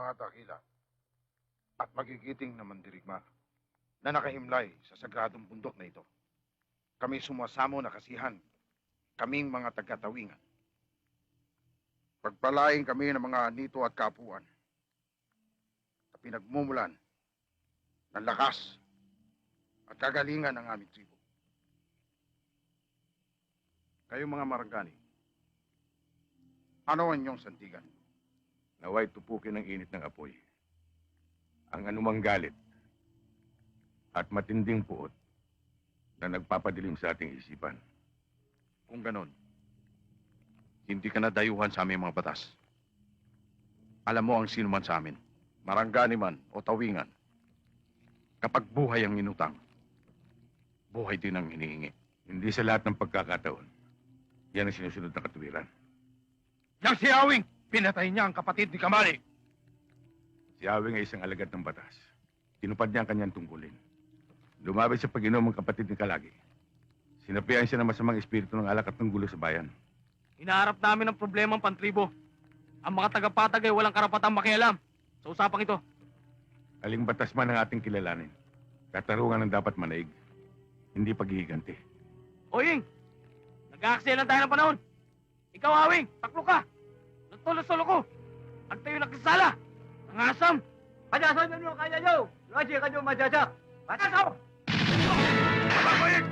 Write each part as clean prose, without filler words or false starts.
mga dakila at magigiting na mandirigma na nakahimlay sa sagradong bundok na ito. Kami sumasamo na kasihan, kaming mga taga-tawingan. Pagpalaing kami ng mga nito at kapuan na pinagmumulan ng lakas at kagalingan ng aming tribo. Kayo mga Marangani, ano ang inyong santigan? Naway tupukin ng init ng apoy ang anumang galit at matinding puot na nagpapadilim sa ating isipan. Kung ganon, hindi ka na dayuhan sa aming mga batas. Alam mo ang sino man sa amin, Marangani man o tawingan, kapag buhay ang inutang, buhay din ang hinihingi. Hindi sa lahat ng pagkakataon, yan ang sinusunod na katuwiran. Yang si Awing, pinatay niya ang kapatid ni Kamali. Si Awing ay isang alagad ng batas. Tinupad niya ang kanyang tungkulin. Lumabay sa pag-inom ang kapatid ni Kalagi. Sinapian siya ng masamang espiritu ng alak at ng gulo sa bayan. Hinaharap namin ang problema ng pantribo. Ang mga tagapatag ay walang karapatang makialam sa usapang ito. Aling batas man ang ating kilalanin. Katarungan ang dapat manaig. Hindi paghihiganti. Oying, nag-aaksaya tayo ng panahon. Ikaw, Awing, taklo ka. Nagtulo-solo ko. Ang tayo nagsasala. Ang asam. Pajasan nyo kaya nyo. Lagi ka nyo majasak. Pajasan! Oying!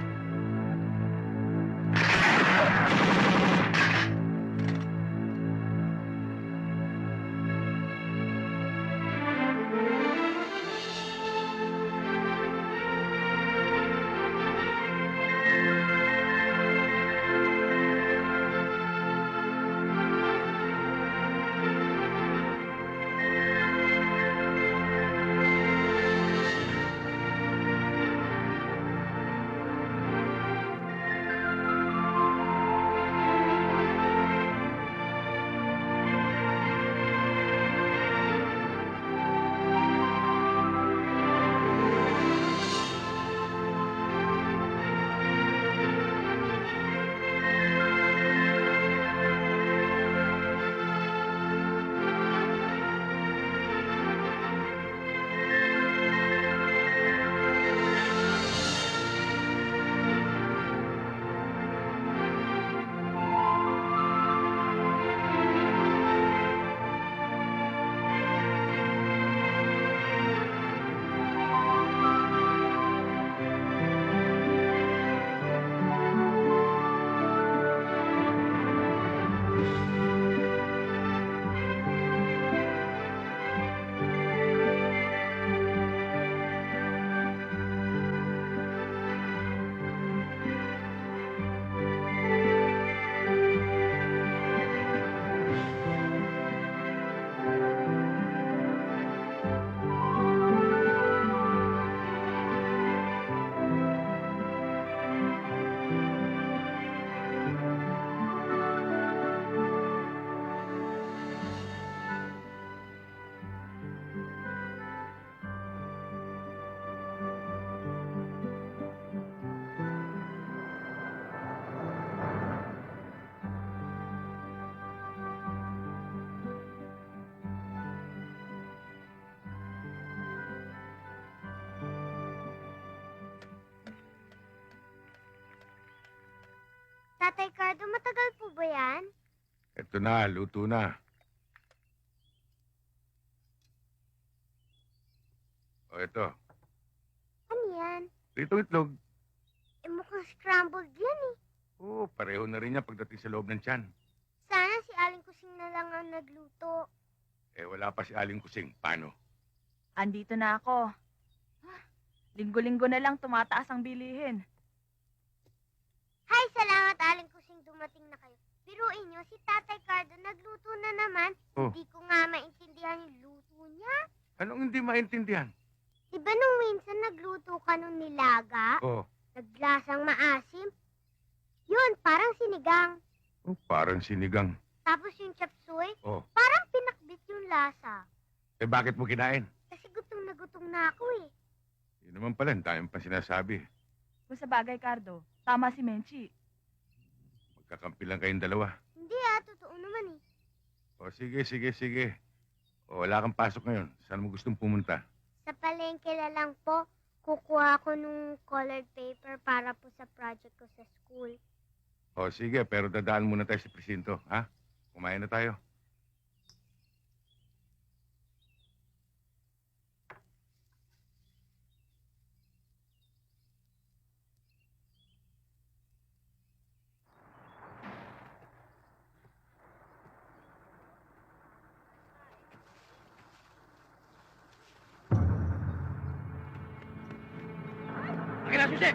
Tatay Cardo, matagal po ba yan? Ito na, luto na. O ito, Ano yan? pritong itlog. Mukhang scrambled yan eh. Oo, pareho na rin niya pagdating sa loob ng tiyan. Sana si Aling Kusing na lang ang nagluto. Wala pa si Aling Kusing. Paano? Andito na ako. Linggo-linggo na lang tumataas ang bilihin. Hay, salamat Aling Kusing dumating na kayo. Biruin niyo, si Tatay Cardo nagluto na naman. Oh. Hindi ko nga maintindihan yung luto niya. Anong hindi maintindihan? Diba nung minsan nagluto ka nung nilaga? Oh, Naglasang maasim? Yun, parang sinigang. parang sinigang. Tapos yung chop suey, Oh, parang pinakbit yung lasa. bakit mo kinain? Kasi gutom na ako eh. Yun naman pala, ang dami pa sinasabi. Kung sa bagay, Cardo, tama si Menchi. Magkakampi lang kayong dalawa. Hindi totoo naman eh. O sige. O wala kang pasok ngayon. Saan mo gustong pumunta? Sa palengke na lang po, kukuha ko nung colored paper para po sa project ko sa school. O sige, pero dadaan muna tayo sa presinto, ha? Kumain na tayo. Akin na, susi!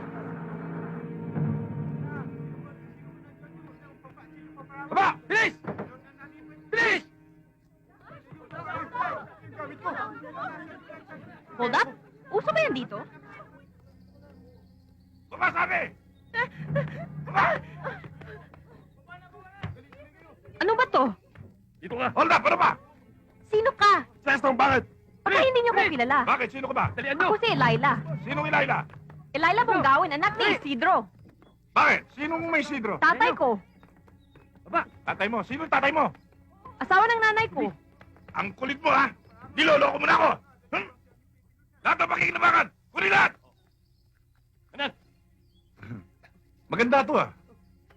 Baba! Bilis! Bilis! Hold up? Uso ba yan dito? Baba, sabi! Ano ba to? Dito ka! Hold up! Ano ba? Sino ka? Sestong, bakit? Baka hindi niyo ko kilala. Bakit? Sino ka ba? Dalian nyo! Ako si Elaila. Sinong Ilayla? Elaila Bonggawin, anak ni Isidro. Bakit? Sinong may Isidro? Tatay ko. Baba! Tatay mo. Sinong tatay mo? Asawa ng nanay ko. Ang kulit mo, ha? Niloloko mo na ako! Hmm? Lahat ng pakikinabangan! Kunin lahat! Anan! Maganda to, ha?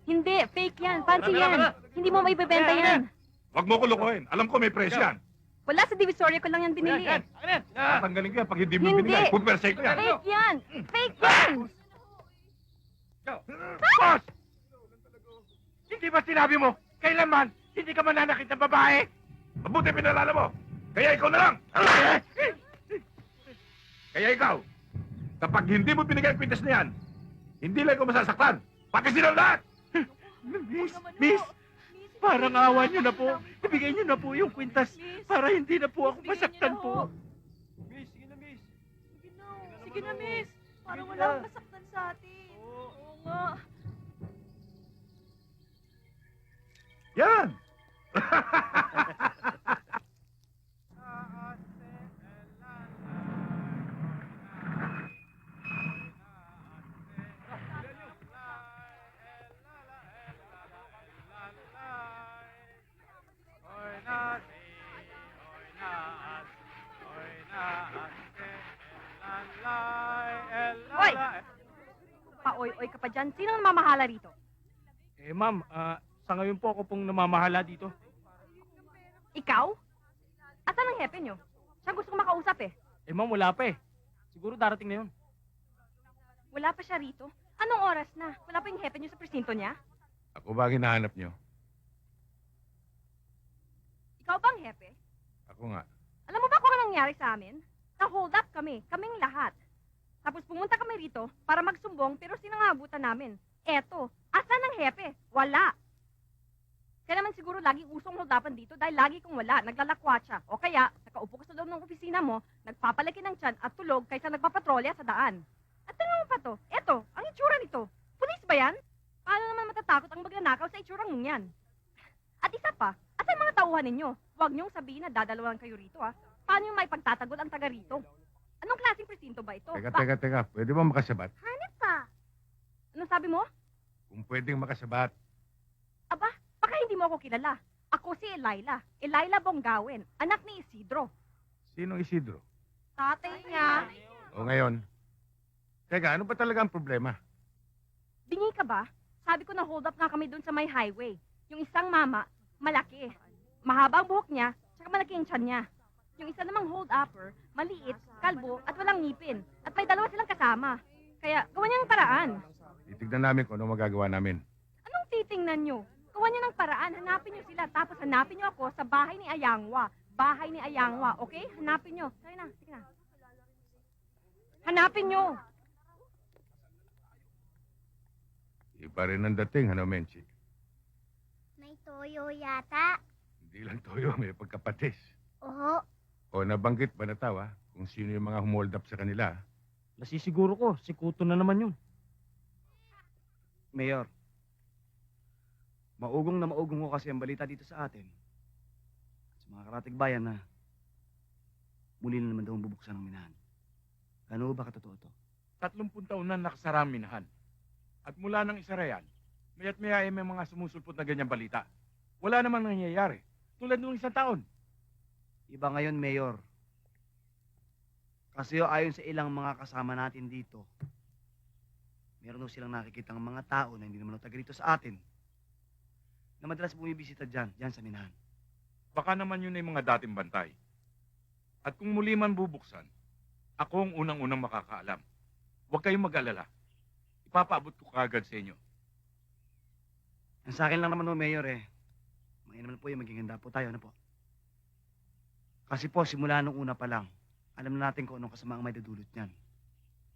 Hindi, fake yan. Fancy Wala, wala, yan. wala. Hindi mo maibebenta Wala, yan. Huwag mo ko lokohin. Alam ko may presyo yan. Wala sa divisoria ko lang yan binili. Ayan! Ayan! Ah! Tatanggalin ko yan pag hindi mo Hindi. binigay. Pupersay ko yan. Fake yan. Fake yan. Boss! Hindi ba sinabi mo, kailanman, hindi ka mananakit ng babae? Mabuti pinalala mo. Kaya ikaw na lang. Kaya ikaw, kapag hindi mo binigay ang kwintas na yan, hindi lang ko masasaktan. Pati silang lahat. Miss, parang awa niyo na po. Ibigay niyo na po yung kwintas para hindi na po ako masaktan po. Miss, sige na, miss. Sige na, miss. Para Sige wala na. akong masaktan sa atin. Oo nga. Yan. Hoy! Pa-oy-oy ka pa dyan. Sino ang mamahala rito? Eh, ma'am, sa ngayon po ako pong namamahala dito. Ikaw? Asan ang hepe nyo? Siya gusto ko makausap eh. Eh, ma'am, wala pa eh. Siguro darating na yun. Wala pa siya rito. Anong oras na? Wala pa yung hepe nyo sa presinto niya? Ako ba ang hinahanap nyo? Ikaw bang hepe? Ako nga. Alam mo ba kung anong nangyari sa amin? Na-hold up kami, kaming lahat. Tapos pumunta kami rito para magsumbong pero sinangabutan namin. Eto, asan ang hepe? Wala. Kaya naman siguro laging usong holdapan dito dahil lagi kong wala, naglalakwat siya. O kaya, nakaupo ka sa loob ng opisina mo, nagpapalaki ng tiyan at tulog kaysa nagpapatrolya sa daan. At tingnan mo pa to, eto, ang itsura nito. Pulis ba yan? Paano naman matatakot ang magnanakaw sa itsurang mong yan? At isa pa, asan mga tauhan ninyo? Huwag niyong sabihin na dadalawan kayo rito ha. Paano yung may pagtatagol ang taga rito? Anong klaseng presinto ba ito? Teka. Pwede ba makasabat? Hanip pa. Anong sabi mo? Kung pwedeng makasabat. Aba, baka hindi mo ako kilala. Ako si Elaila. Elaila Bonggawin, anak ni Isidro. Sinong Isidro? Tatay niya. O ngayon? Teka, ano ba talaga ang problema? Bingi ka ba? Sabi ko na hold up nga kami dun sa may highway. Yung isang mama, malaki. Mahaba ang buhok niya, tsaka malaki ang tiyan niya. Yung isa namang hold-upper, maliit, kalbo, at walang ngipin. At may dalawa silang kasama. Kaya, gawa niya ng paraan. Titignan namin kung ano magagawa namin. Anong titingnan niyo? Gawa niyo ng paraan, hanapin niyo sila, tapos hanapin niyo ako sa bahay ni Ayangwa. Bahay ni Ayangwa, okay? Hanapin niyo. Sige na. Hanapin niyo. Iba rin ang dating, ano, Menchi? May toyo yata. Hindi lang toyo, may pagkapatis. Oo. O nabanggit ba na tawa kung sino yung mga humold up sa kanila? Nasisiguro ko, si Kuto na naman yun. Mayor, maugong na maugong ko kasi ang balita dito sa atin. Sa mga karatig bayan na muli na naman daw ang bubuksan ng minahan. Ano ba katotoo to? 30 taon na nakasara ang minahan. At mula nang isara yan, maya't maya ay may mga sumusulpot na ganyang balita. Wala namang nangyayari. Tulad nung isang taon. Iba ngayon, Mayor. Kasi ayon sa ilang mga kasama natin dito, meron daw silang nakikitang mga tao na hindi naman taga rito sa atin na madalas bumibisita dyan sa minahan. Baka naman yun ay mga dating bantay. At kung muli man bubuksan, ako ang unang-unang makakaalam. Huwag kayong mag-alala. Ipapaabot ko kagad sa inyo. Ang sa akin lang naman, Mayor, naman po yung maging handa po tayo, ano po? Kasi po, simula nung una pa lang, alam na natin kung anong kasama ang may dadulot niyan.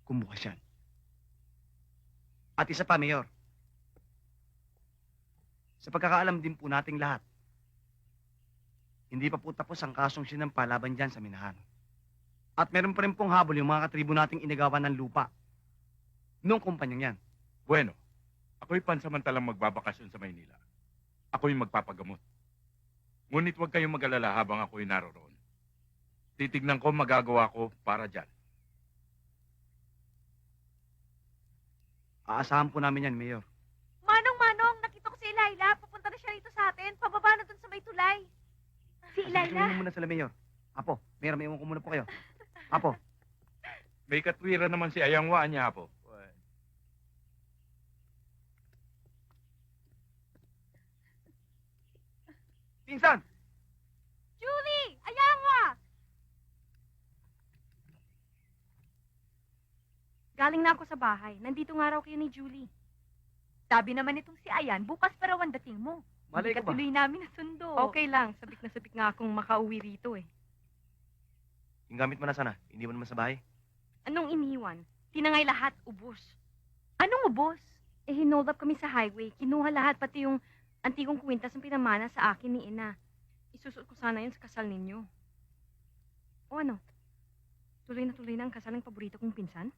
Kung bukas yan. At isa pa, Mayor. Sa pagkakaalam din po nating lahat, hindi pa po tapos ang kasong sinampa laban dyan sa minahan. At meron pa rin pong habol yung mga katribo nating inagawan ng lupa. Noong kumpanyang yan. Bueno, ako'y pansamantalang magbabakasyon sa Maynila. Ako'y magpapagamot. Ngunit huwag kayong mag-alala habang ako'y naroroon. Titignan ko magagawa ko para dyan. Aasahan po namin yan, Mayor. Manong, nakita ko si Elaila. Pupunta na siya rito sa atin. Pababa na dun sa may tulay. Si Elaila? Muna sila, Mayor. Apo, Mayor, may iwan ko muna po kayo. Apo, May katwiran naman si Ayangwa niya po. pinsan! Julie! Ayangwa! Galing na ako sa bahay. Nandito nga raw kayo ni Julie. Sabi naman itong si Ayan, bukas pa raw ang dating mo. Malay ko ba? Katuloy namin na sundo. Okay lang. Sabik na sabik nga akong makauwi rito eh. Yung gamit mo na sana, hindi mo naman sa bahay. Anong iniwan? Tinangay lahat, ubos. Anong ubos? Eh, hinold up kami sa highway. Kinuha lahat, pati yung antigong kwintas ng pinamana sa akin ni Ina. Isusuot ko sana yun sa kasal ninyo. O ano? Tuloy na ang kasal ng paborito kong pinsan?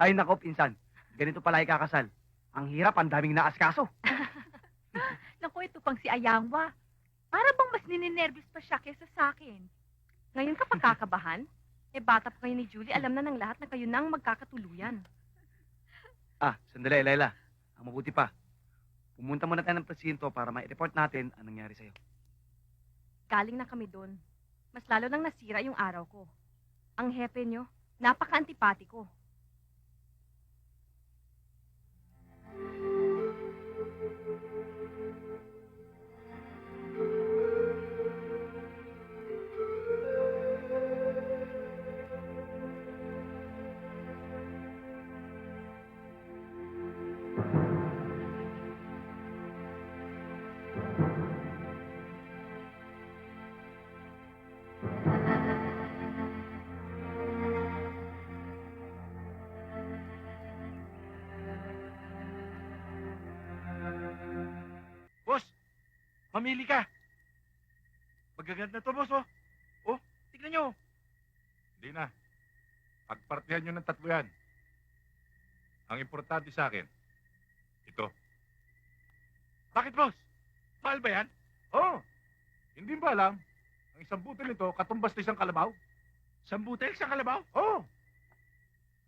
Ay, nako, pinsan. Ganito pala ikakasal. Ang hirap, ang daming naaskaso. Naku, ito pang si Ayangwa. Para bang mas nininervous pa siya kesa sa akin. Ngayon ka pagkakabahan? Eh, bata pa kayo ni Julie, alam na ng lahat na kayo nang magkakatuluyan. Sandali, Layla. Ang mabuti pa, pumunta muna tayo ng presinto para ma-report natin ang nangyari sa'yo. Galing na kami doon. Mas lalo nang nasira yung araw ko. Ang hepe nyo, napaka-antipatiko. Boss, mamili ka. Magaganda to, boss, oh. Oh, tignan nyo. Hindi na. Pagpartihan nyo ng tatlo yan. Ang importante sa akin, ito. Bakit, boss? Mahal ba yan? Oh, hindi ba alam? Ang isang butil nito, katumbas na isang kalabaw. Sambutel sa kalabaw? Oh,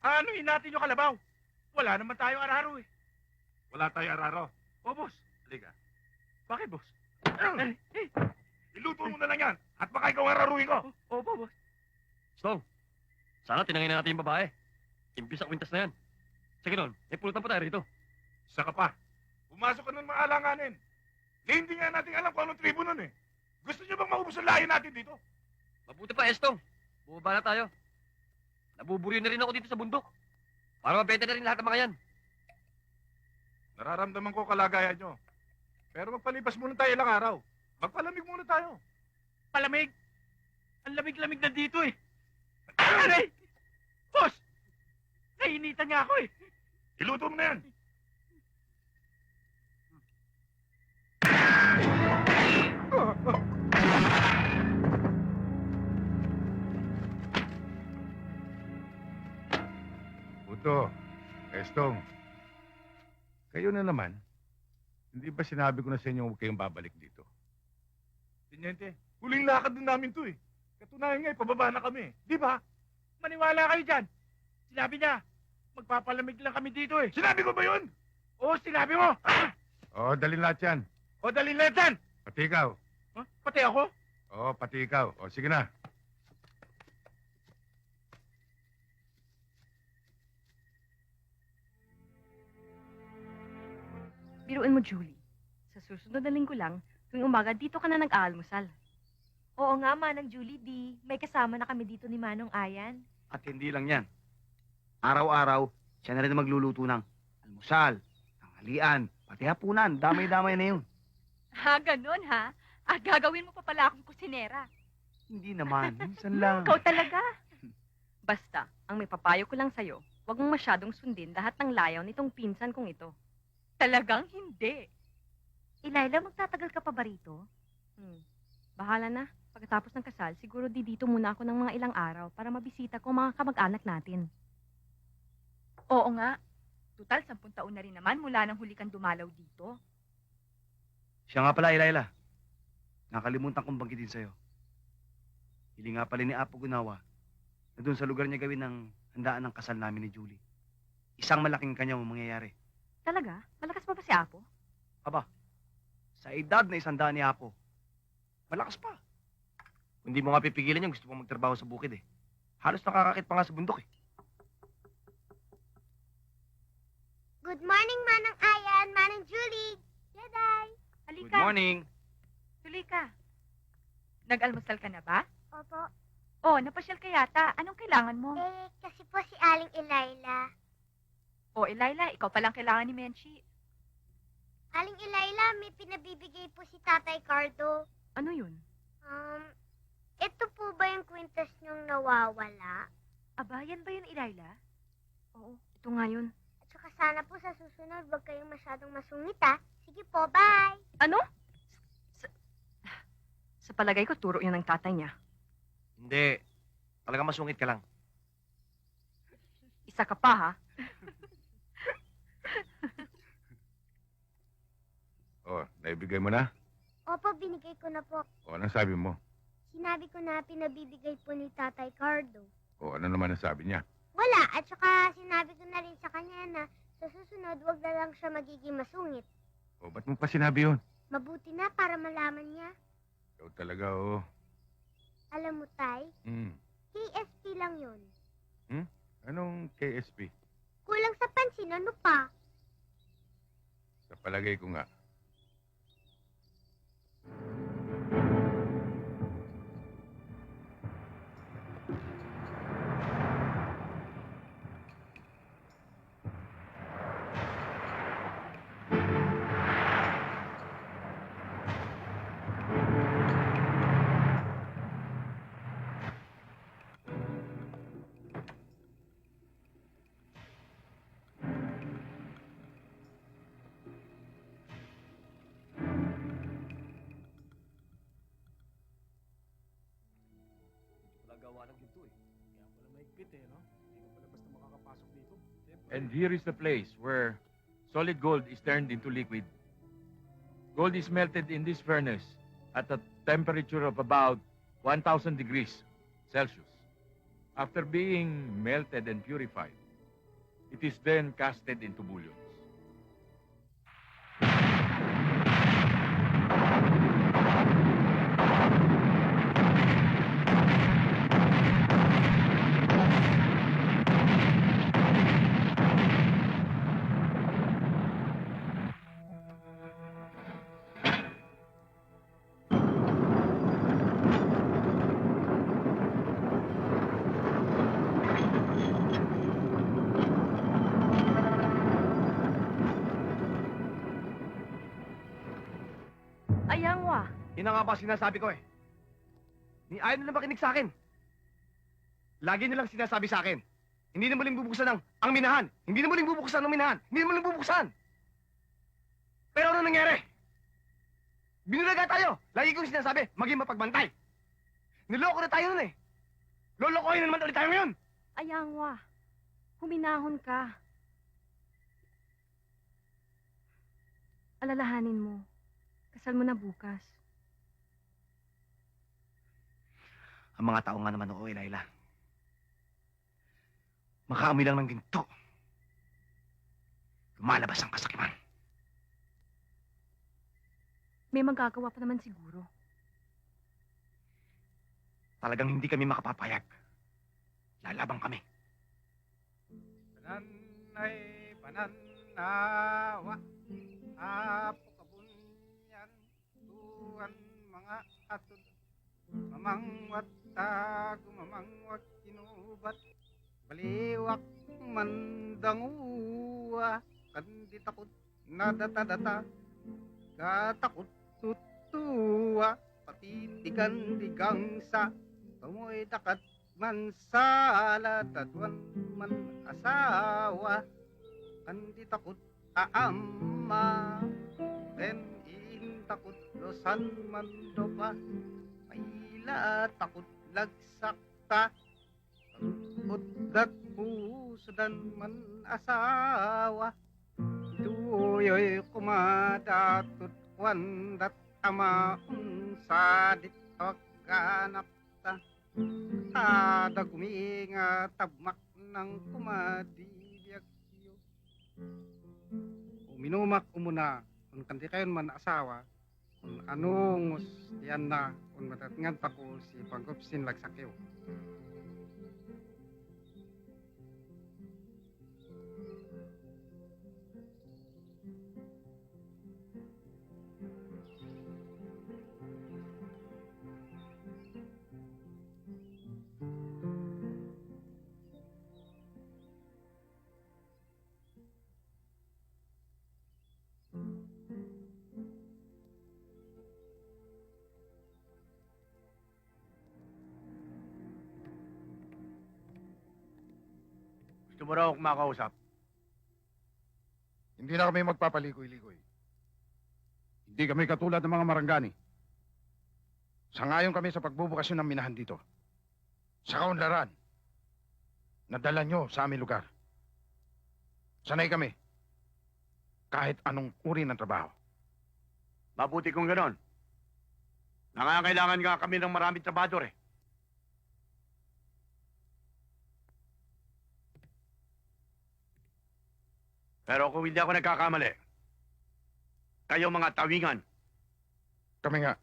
Aanuin natin yung kalabaw. Wala naman tayong araro eh. wala tayo araro. Oh, boss. Halika. Bakit, boss? Iluto mo na lang yan. At baka ikaw araruin ko. Oh, boss. Stong, sana tinangin na natin yung babae. Impis sa kwintas na yan. Sige nun, may pulutan pa tayo rito. Isa ka pa. Pumasok ka ng mga alanganin. Hindi nga natin alam kung anong tribo nun eh. Gusto niyo bang maubos ang lahi natin dito? Mabuti pa, Estong. Bumaba na tayo. Nabuburyo na rin ako dito sa bundok. Para mabenta na rin lahat ng mga yan. Nararamdaman ko kalagayan nyo. Pero magpalipas muna tayo ilang araw. Magpalamig muna tayo. Palamig. Ang lamig-lamig na dito eh. Aray! Boss! Nainitan nga ako eh. Iluto mo na yan. Puto, Estong, kayo na naman. Hindi ba sinabi ko na sa inyo huwag kayong babalik dito? Tinyente, huling lakad din namin to eh. Katunayan nga, pababa na kami. Di ba? Maniwala kayo dyan. Sinabi niya, magpapalamig lang kami dito eh. Sinabi ko ba yun? Oo, sinabi mo. Oo, dalhin lahat yan. O, dalhin lahat yan. Pati ikaw. Huh? Pati ako? Oo, pati ikaw. O, sige na. Biruin mo, Julie. Sa susunod na linggo lang, tuwing umaga, dito ka na nag-aalmusal. Oo nga, Manang Julie, di. May kasama na kami dito ni Manong Ayan. At hindi lang yan. Araw-araw, siya na rin ang magluluto ng almusal, tanghalian, pati hapunan. Damay-damay na yun. Ha, ganun ha? Gagawin mo pa pala akong kusinera. Hindi naman. Minsan lang. Ikaw talaga. Basta, ang may papayo ko lang sa'yo, huwag mong masyadong sundin lahat ng layaw nitong pinsan kong ito. Talagang hindi. Ilayla, magtatagal ka pa ba rito? Bahala na. Pagkatapos ng kasal, siguro dito muna ako ng mga ilang araw para mabisita ko ang mga kamag-anak natin. Oo nga. Tutal, 10 taon na rin naman mula nang huli kang dumalaw dito. Siya nga pala, Ilayla. Nakalimutan kong banggitin sa'yo. Hili nga pala ni Apo Gunawa na doon sa lugar niya gawin ng handaan ng kasal namin ni Julie. Isang malaking kanya ang mangyayari. Talaga? Malakas pa ba si Apo? Sa edad na 100 ni Apo, malakas pa. Kung di mo nga pipigilan yung gusto pong magtrabaho sa bukid eh. Halos nakakakit pa nga sa bundok eh. Good morning, Manang Ayan, Manang Julie. Yaday. Halika. morning. Tuloy ka. Nag-almusal ka na ba? Opo. Oh, napasyal ka yata. Anong kailangan mo? Kasi po si Aling Ilayla. Oh, Elayla, ikaw palang kailangan ni Menchi. Aling Ilayla, may pinabibigay po si Tatay Cardo. Ano yun? Ito po ba yung kwintas niyong nawawala? Aba, yan ba yun, Elayla? Oo, ito nga yun. At saka sana po sa susunod, huwag kayong masyadong masungit, ha? Sige po, bye! Ano? Sa palagay ko, turo yun ng tatay niya. Hindi. Talaga masungit ka lang. Isa ka pa, ha? O, naibigay mo na? Opo, binigay ko na po. O, anong sabi mo? Sinabi ko na pinabibigay po ni Tatay Cardo. O, ano naman ang sabi niya? Wala, at saka sinabi ko na rin sa kanya na sa susunod, huwag na lang siya magiging masungit. O, ba't mo pa sinabi yun? Mabuti na para malaman niya. Ikaw talaga, o. Alam mo, Tay, Hmm. KSP lang yun. Anong KSP? Kulang sa pansin, ano pa? Sa palagay ko nga. Gawa ng ginto eh. Kaya pala mahigpit eh, no? Hindi ka pala basta makakapasok dito. And here is the place where solid gold is turned into liquid. Gold is melted in this furnace at a temperature of about 1,000 degrees Celsius. After being melted and purified, it is then casted into bullions. Ayangwa. Yun na nga ba sinasabi ko eh. Ni ayaw nila makinig sa akin. Lagi nilang sinasabi sa akin. Hindi na muling bubuksan ang minahan. Hindi na muling bubuksan ang minahan. Hindi na muling bubuksan. Pero ano nangyari? Binulaga tayo. Lagi kong sinasabi, maging mapagbantay. Niloko na tayo nun eh. Lolokohin na naman ulit tayo ngayon. Ayangwa. Huminahon ka. Alalahanin mo. Kasal mo na bukas. Ang mga tao nga naman ako, Elayla. Makaamoy lang ng ginto. Lumalabas ang kasakiman. May magagawa pa naman siguro. talagang hindi kami makapapayag. Lalabang kami. Pananay, pananawa, apo kabunyan, tuwan mga atod, mamangwat tago, mamangwat kinubat, baliwak mandanguwa, kandi takot nadata-data, katakot tutuwa, patitigan digangsa, tumoy dakat man sala, tatuan man asawa, kandi takot aama, then in takot losan man dopa, paila takot lagsakta, uddat pusudan man asawa, tuyoy kumadatot wandat ama unsadit pagkanapta, ada guminga tabmak ng kumadibiyagyo. Uminumak umuna, kung kandi kayon man asawa, kung anong yan na, kung matatingan pa ko si Pangkopsin lagsakyo. Gusto mo raw akong makausap? Hindi na kami magpapaligoy-ligoy. Hindi kami katulad ng mga maranggani. Sangayon kami sa pagbubukasyon ng minahan dito. Sa kaunlaran. Nadala nyo sa aming lugar. Sanay kami. Kahit anong uri ng trabaho. Mabuti kung ganon. Nangangailangan nga kami ng maraming trabador eh. Pero kung hindi ako nagkakamali, kayo mga tawingan, Kami nga.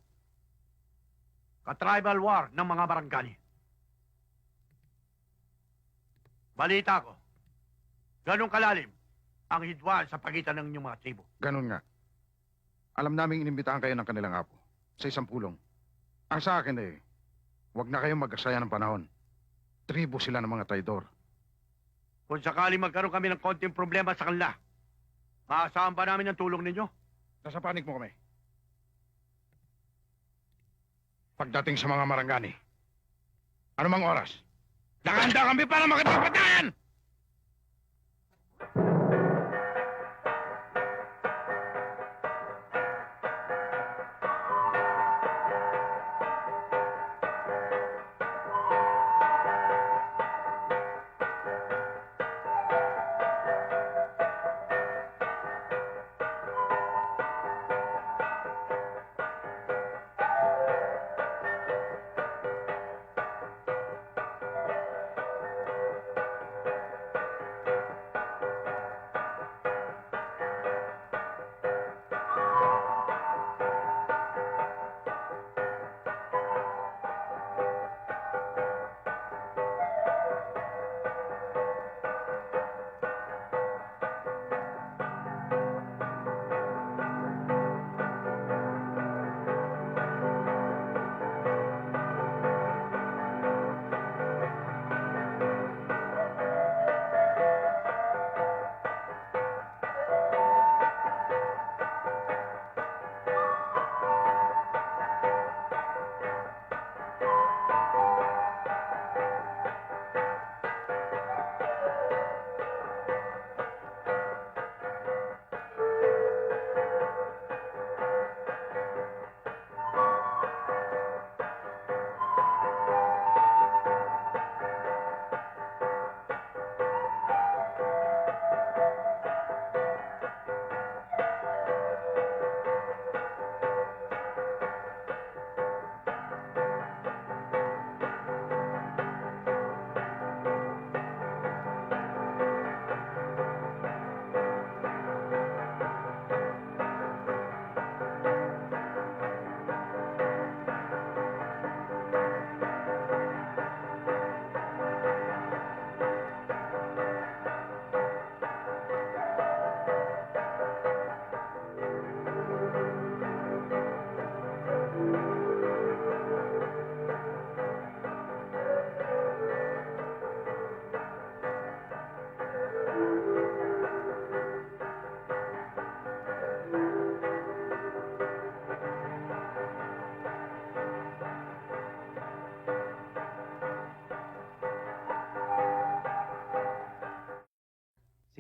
ka-tribal war ng mga barangay. Balita ko, ganun kalalim ang hidwaan sa pagitan ng inyong mga tribo. Ganun nga. Alam naming inimbitahan kayo ng kanilang apo. Sa isang pulong. Ang sa akin eh, huwag na kayong mag-asaya ng panahon. Tribo sila ng mga traidor. Kung sakali magkaroon kami ng konting problema sa kanila, maasahan pa namin ang tulong ninyo. Nasa panig mo kami. Pagdating sa mga maranggani, anumang oras, nakahanda kami para makipagbatayan!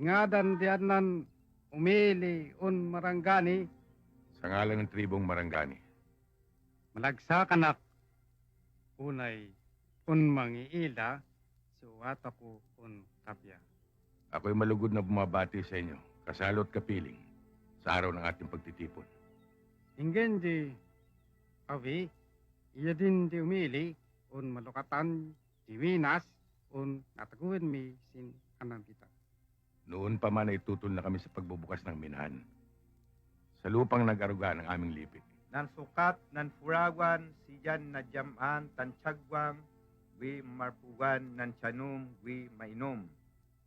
ngadan dianan umili un marangani Sa ngalan ng tribong Marangani, malagsakan unay un mangiila suwata ko un kapya. ako'y malugod na bumabati sa inyo, kasalo at kapiling, sa araw ng ating pagtitipon. Ingen di awi iya din di umili un malukatan di winas un nataguin mi sin anan kita. Noon pa man ay tutol na kami sa pagbubukas ng minahan. Sa lupang nag-aruga ng aming lipit. Nan sukat, nan furawan, siyan na jaman, tansyagwang, wi marpugan, nan tiyanum, wi mainom.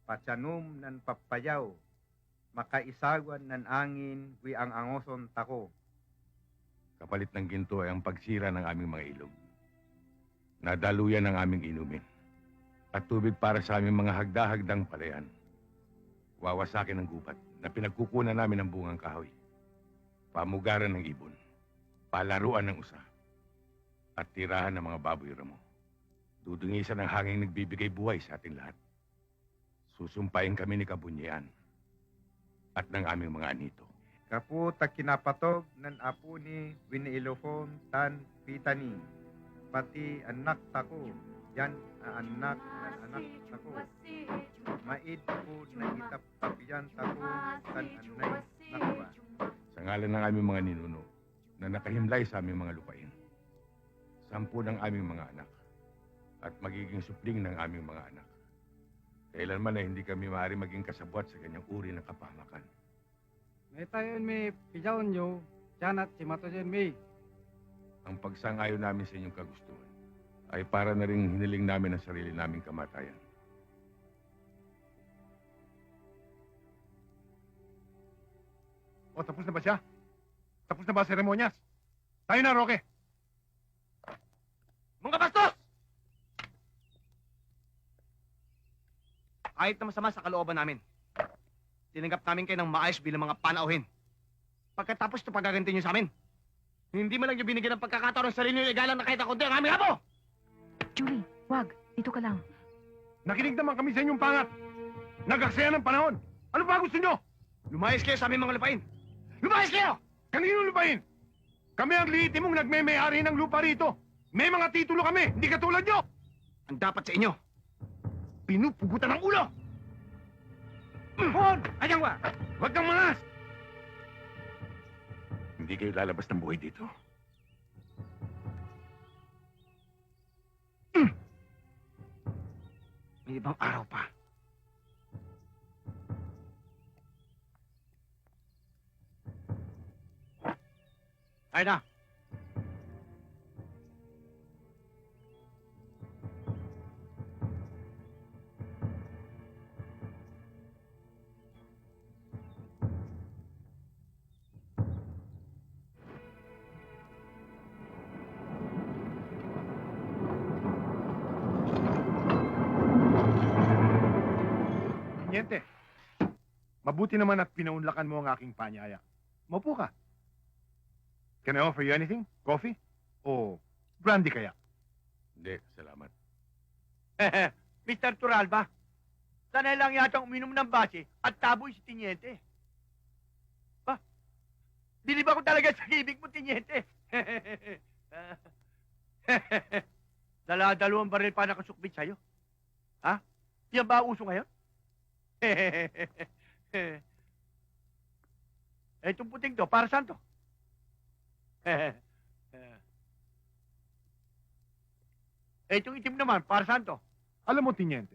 Patyanum, nan papayaw, makaisawan, nan angin, wi ang angoson tako. Kapalit ng ginto ay ang pagsira ng aming mga ilog. Nadaluyan ng aming inumin. At tubig para sa aming mga hagda-hagdang palayan. Wawasakin ng gubat na pinagkukunan namin ng bungang kahoy. Pamugaran ng ibon. Palaruan ng usa. At tirahan ng mga baboy ramo. Dudungisan ng hanging nagbibigay buhay sa ating lahat. Susumpain kami ni Kabunyian at ng aming mga anito. Kapu ta kinapatog, nan apo ni winiilofon tan pitani. Pati anak tako, yan anak nan anak tako. Maid po na itapapiyan tako, kan anay nakwa. Sa ngalan ng aming mga ninuno na nakahimlay sa aming mga lupain. 10 ng aming mga anak at magiging supling ng aming mga anak. Kailanman ay hindi kami maaari maging kasabwat sa ganyang uri ng kapahamakan. May tayo may pijaon nyo, tiyan at simatojen may. Ang pagsang-ayon namin sa inyong kagustuhan ay para na rin hiniling namin ang sarili naming kamatayan. O, tapos na ba siya? Tapos na ba ang seremonyas? Tayo na, Roque. Mga bastos! Kahit na masama sa kalooban namin, tinanggap namin kayo ng maayos bilang mga panauhin. Pagkatapos ito pagaganti nyo sa amin, hindi man lang nyo binigyan ng pagkakataon ng sarili nyo igalan na kahit ako ang aming apo! Julie, wag. Dito ka lang. Nakinig naman kami sa inyong pangat. Nagaksaya ng panahon. Ano pa gusto nyo? Lumayas kayo sa aming mga lupain! Lumayas kayo! Kanino lupain? Kami ang liitimong nagme-may-ari ng lupa rito. May mga titulo kami, hindi katulad nyo. Ang dapat sa inyo, Pinupugutan ng ulo. Hon! Anyang wa! Huwag kang malas. Hindi kayo lalabas ng buhay dito. may ibang araw pa. Ay na! Teniente, mabuti naman at pinaunlakan mo ang aking panyaya. Maupo ka. Can I offer you anything? Coffee? O brandy kaya? Hindi, salamat. Mr. Turalba, sanay lang yata uminom ng base at taboy si Tiniente. Ba? Dilib ako talaga sa ibig mo, Tiniente. Dala-dalawang baril pa nakasukbit sa'yo. Ha? Yan ba ang uso ngayon? Itong puting to, para saan to? Itong itim naman, para saan to? Alam mo, Teniente,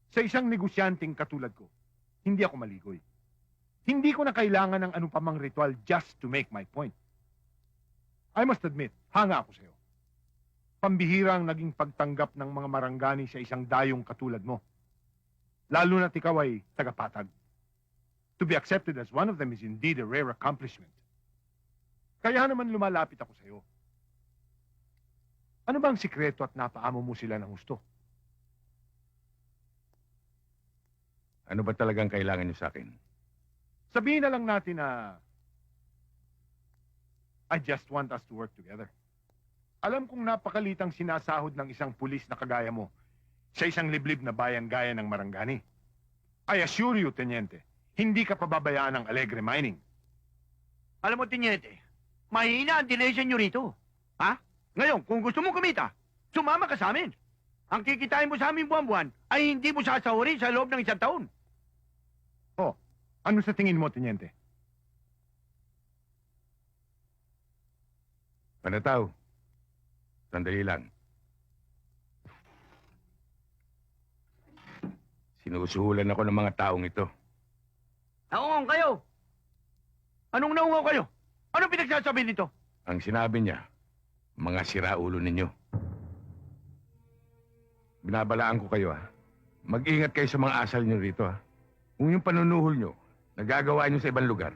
sa isang negosyanteng katulad ko, hindi ako maligoy. Hindi ko na kailangan ng anumang ritual just to make my point. I must admit, hanga ako sa'yo. Pambihira ang naging pagtanggap ng mga Marangani sa isang dayong katulad mo. Lalo na't ikaw ay tagapatag. To be accepted as one of them is indeed a rare accomplishment. Kaya naman lumalapit ako sa'yo. Ano ba ang sikreto at napaamo mo sila ng gusto? Ano ba talagang kailangan niyo sa akin? Sabihin na lang natin na I just want us to work together. Alam kong napakalitang sinasahod ng isang pulis na kagaya mo sa isang liblib na bayang gaya ng Marangani. I assure you, Teniente, hindi ka pababayaan ng Alegre Mining. Alam mo, Tiniente, mahina ang dilation nyo rito. Ha? Ngayon, kung gusto mong kumita, sumama ka sa amin. Ang kikitain mo sa amin buwan-buwan ay hindi mo sasahurin sa loob ng 1 taon. Ano sa tingin mo, Teniente? Panataw, sandali lang. Sinusuhulan ako ng mga taong ito. Naungaw kayo! Anong naungaw kayo? Anong pinagsasabi nito? Ang sinabi niya, mga siraulo ninyo. Binabalaan ko kayo, ha? Mag-ingat kayo sa mga asal niyo rito, ha? Kung yung panunuhol niyo, nagagawa niyo sa ibang lugar,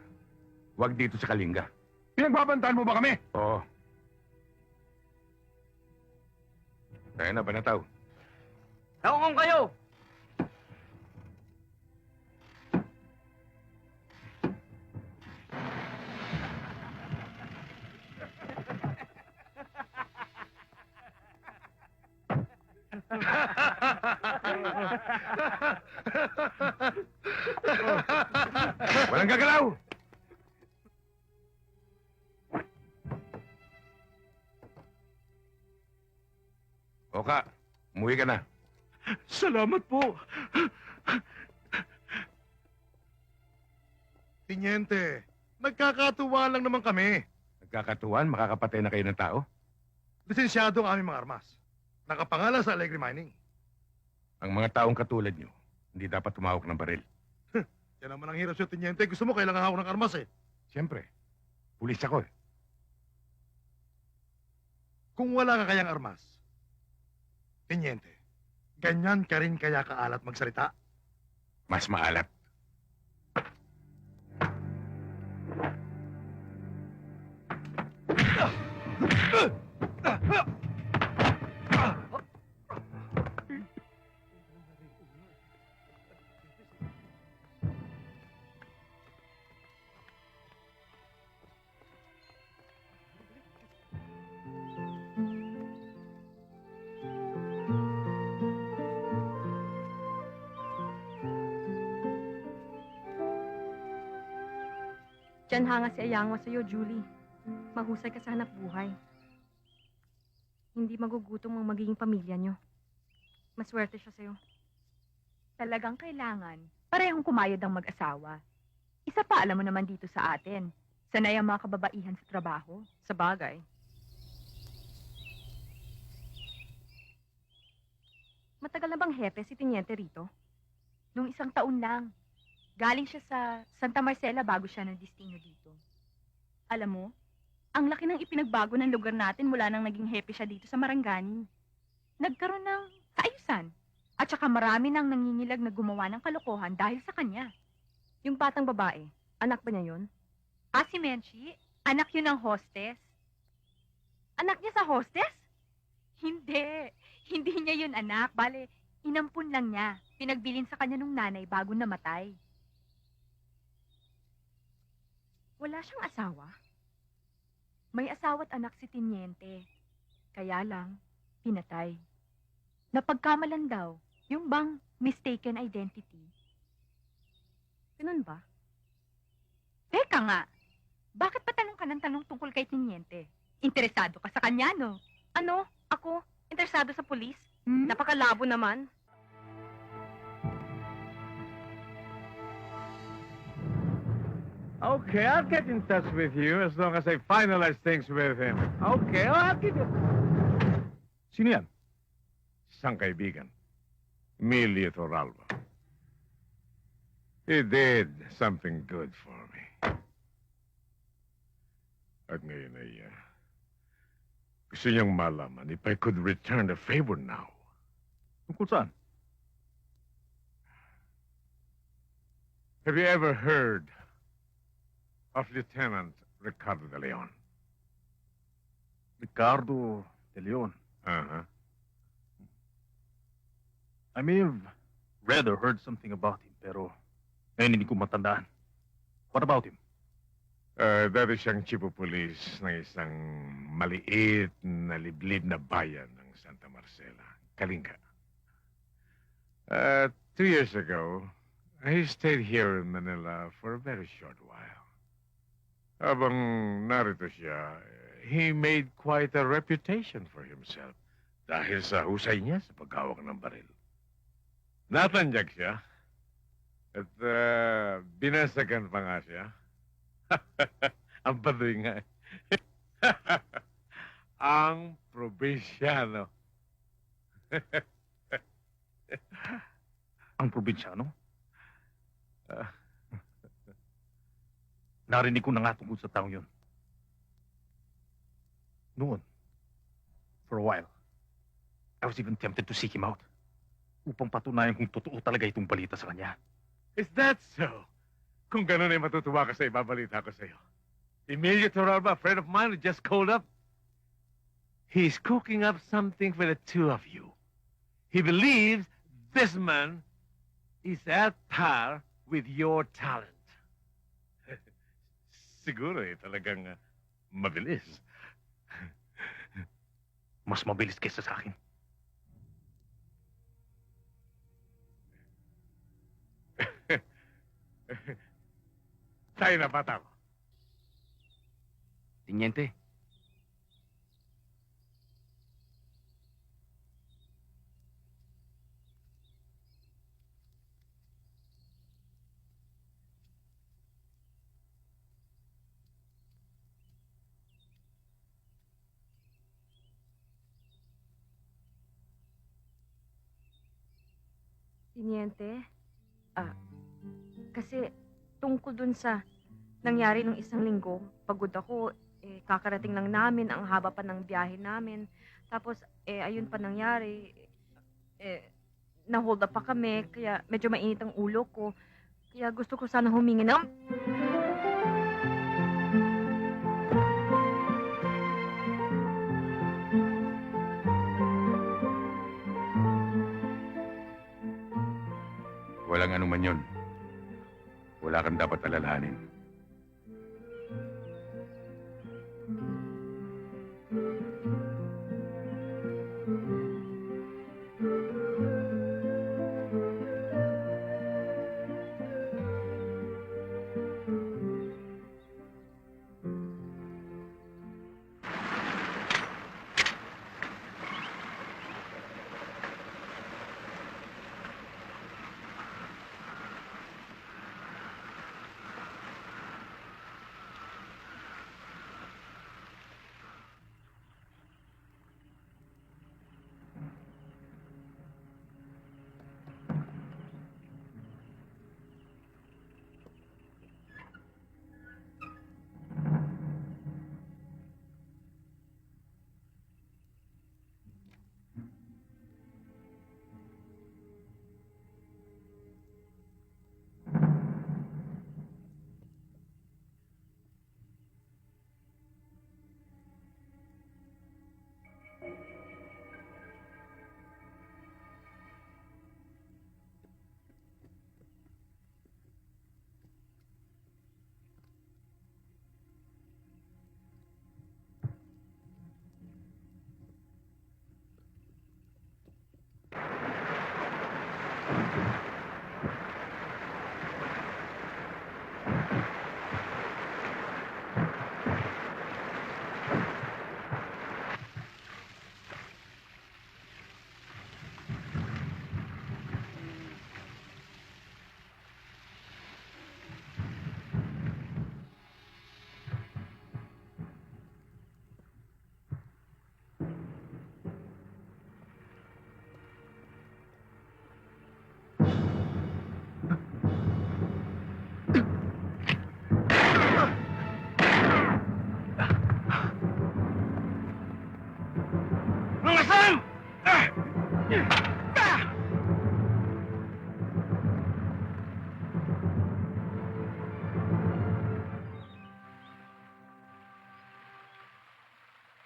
huwag dito sa Kalinga. Pinagbabantaan mo ba kami? Oo. Kaya na, Panataw. Naungaw kayo! Walang gagalaw! Oka, umuwi ka na. Salamat po! Teniente, nagkakatuwa lang naman kami. Nagkakatuwan, makakapatay na kayo ng tao. Lisensyado ang aming mga armas. Nakapangalan sa Alegre Mining. Ang mga taong katulad niyo, hindi dapat tumawak ng baril. Yan naman ang hirap siya, Teniente. Gusto mo kailangan hawak ng armas eh. Siyempre, pulis ako eh. Kung wala ka kayang armas, Teniente, ganyan ka rin kaya kaalat magsalita? Mas maalat. Diyan hanga si Ayangwa sa'yo, Julie. Mahusay ka sa hanap buhay. Hindi magugutom ang magiging pamilya nyo. Maswerte siya sa'yo. Talagang kailangan. Parehong kumayod ang mag-asawa. Isa pa, alam mo naman dito sa atin. Sanay ang mga kababaihan sa trabaho. Sa bagay. Matagal na bang hepe si Tiniente rito? Nung 1 taon lang. Galing siya sa Santa Marcela bago siya nagdestino dito. Alam mo, ang laki ng ipinagbago ng lugar natin mula nang naging hepe siya dito sa Marangani. Nagkaroon ng kaayusan. At saka marami nang nangingilag na gumawa ng kalokohan dahil sa kanya. Yung batang babae, anak ba niya yun? Si Menchi, anak yun ng hostess. Anak niya sa hostess? Hindi. Hindi niya yun anak. Bale, inampun lang niya. Pinagbilin sa kanya nung nanay bago namatay. Wala siyang asawa? May asawa't anak si Tiniente. Kaya lang, pinatay. Napagkamalan daw, yung bang mistaken identity. Ganun ba? Teka nga, bakit pa tanong ka ng tanong tungkol kay Tiniente? Interesado ka sa kanya, no? Ano? Ako? Interesado sa pulis? Hmm? Napakalabo naman. Okay, I'll get in touch with you as long as I finalize things with him. Okay, I'll give you... Sino yan? Isang kaibigan. Emilio Torralba. He did something good for me. At ngayon ay gusto niyang malaman if I could return the favor now. Tungkol saan? Have you ever heard of Lieutenant Ricardo de Leon? Ricardo de Leon. Uh-huh. I may have read or heard something about him, pero ngayon hindi ko matandaan. What about him? Dati siyang chief of police ng isang maliit na liblib na bayan ng Santa Marcela, Kalinga. 2 years ago, I stayed here in Manila for a very short while. Habang narito siya, he made quite a reputation for himself dahil sa husay niya sa paghawak ng baril. Natanjak siya at binasagan pa nga siya. Ang padoy nga. Ang probinsyano. Ang probinsyano? Narinig ko na nga tungkol sa taong yun. Noon, for a while, I was even tempted to seek him out upang patunayan kung totoo talaga itong balita sa kanya. Is that so? Kung ganun ay matutuwa ka sa ibabalita ko sa'yo. Emilio Torralba, a friend of mine who just called up. He's cooking up something for the two of you. He believes this man is at par with your talent. Siguro talagang mabilis. Mas mabilis kaysa sa akin. Tayo na bata ko. Tiniente. Tiniente, kasi tungkol dun sa nangyari nung isang linggo, pagod ako, kakarating lang namin, ang haba pa ng biyahe namin. Tapos, ayun pa nangyari, na-hold up pa kami, kaya medyo mainit ang ulo ko. Kaya gusto ko sana humingi ng... Walang anuman yun. Wala kang dapat alalahanin.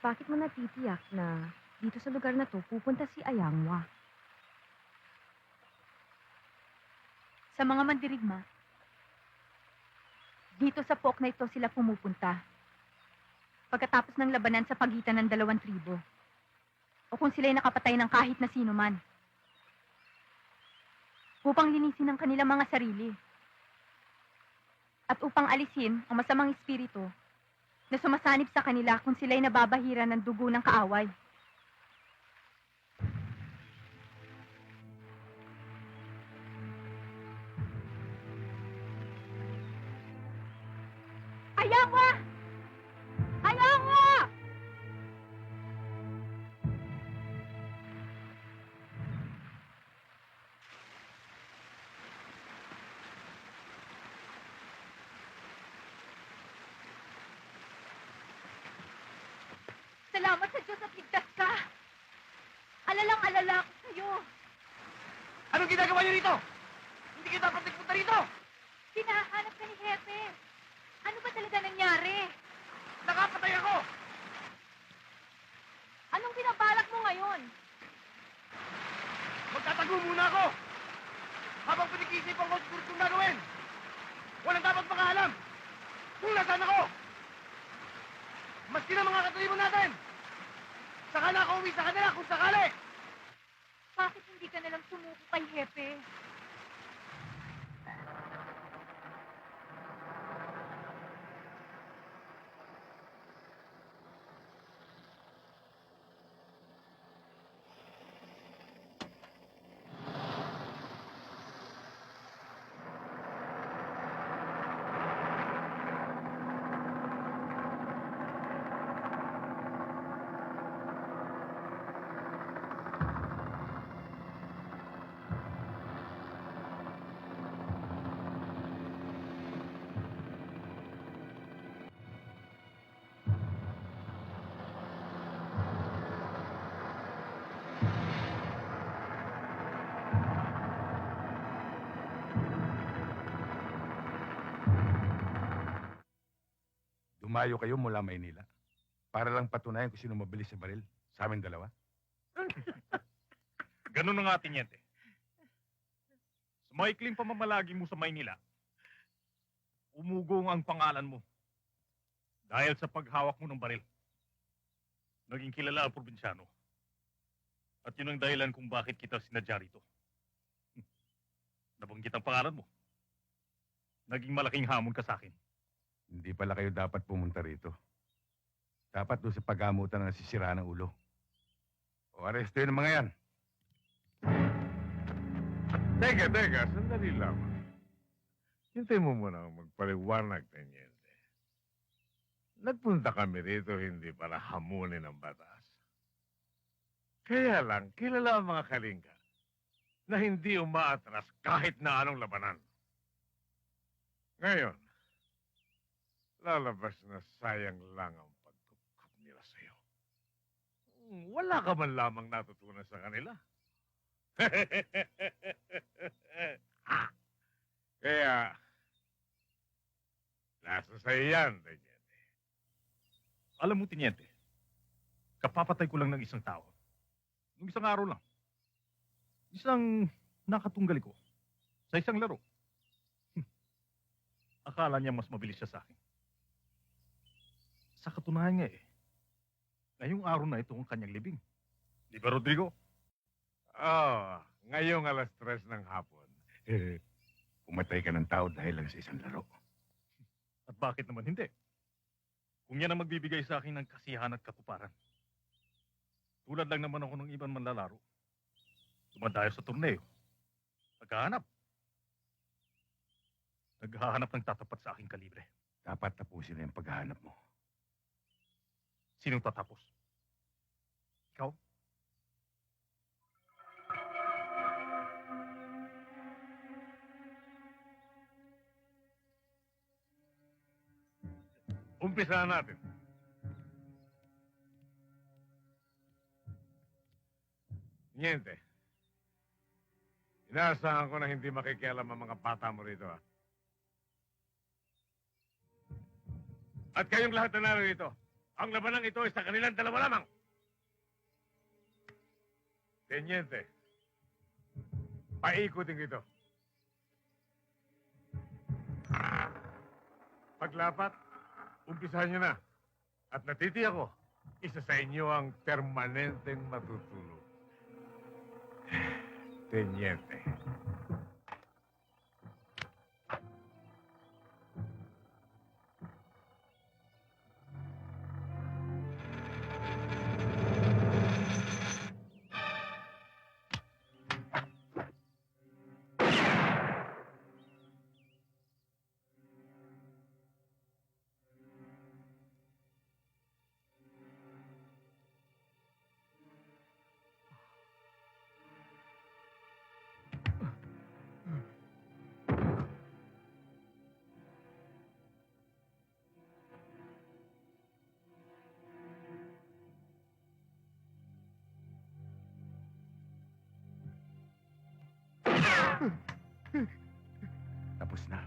Bakit mo natitiyak na dito sa lugar na to pupunta si Ayangwa? Sa mga mandirigma, dito sa pook na ito sila pumupunta. Pagkatapos ng labanan sa pagitan ng 2 tribo. O kung sila'y nakapatay ng kahit na sino man. upang linisin ang kanilang mga sarili. At upang alisin ang masamang espiritu na sumasanib sa kanila kung sila'y nababahira ng dugo ng kaaway. Ayoko! Ayoko! Salamat sa Diyos at ligtas ka. Alalang-alala ako sa'yo. Anong ginagawa niyo rito? Hindi kayo dapat nagpunta rito! Hinahanap ka ni Hepe. Ano ba talaga nangyari? Nakapatay ako! Anong binabalak mo ngayon? Magtatago muna ako! Habang pinag-iisipan ko siguro kung gagawin! Walang dapat makaalam! Kung nasaan ako! Maski na mga katulibo natin! Saka na ako uwi sa kanila kung sakali! Bakit hindi ka nalang sumuko kay Hepe? Dumayo kayo mula Maynila para lang patunayan kung sino mabilis sa baril sa amin dalawa. Ganun na nga, Tiniente. Sa maikling pamamalagi mo sa Maynila, umugong ang pangalan mo dahil sa paghawak mo ng baril. Naging kilala ang probinsyano. At yun ang dahilan kung bakit kita sinadya rito. Nabanggit ang pangalan mo. Naging malaking hamon ka sa akin. Hindi pala kayo dapat pumunta rito. Dapat doon sa paggamutan ng sisira ng ulo. O arestuin ang mga yan. Teka, sandali lamang. Hintayin mo muna akong magpaliwanag, Teniente. Nagpunta kami rito hindi para hamunin ang batas. Kaya lang, kilala ang mga kalingga na hindi umaatras kahit na anong labanan. Ngayon, lalabas na sayang lang ang pagtupkap nila sa'yo. Wala ka man lamang natutunan sa kanila. Kaya, nasa sa'yo yan, Teniente. Alam mo, Tiniente, kapapatay ko lang ng isang tao. Nung isang araw lang. Isang nakatunggali ko sa isang laro. Akala niya mas mabilis siya sa akin. Sa katunayan nga ngayong araw na ito ang kanyang libing. Di ba, Rodrigo? Ngayong alas 3 ng hapon. Pumatay ka ng tao dahil lang sa isang laro. At bakit naman hindi? Kung yan ang magbibigay sa akin ng kasiyahan at katuparan. Tulad lang naman ako ng ibang manlalaro. Dumadayo sa torneo. Naghahanap. Naghahanap ng tatapat sa aking kalibre. Dapat tapusin na yung paghahanap mo. Sinong tatapos? Ikaw? Umpisa natin. Niente. Inaasahan ko na hindi makikialam ang mga bata mo rito, ha? At kayong lahat na narito, ang labanang ito ay sa kanilang dalawa lamang. Teniente, paikutin ito. Paglapat, umpisahan nyo na. At natitiyak ko, isa sa inyo ang permanenteng matutulog. Teniente. Tapos na.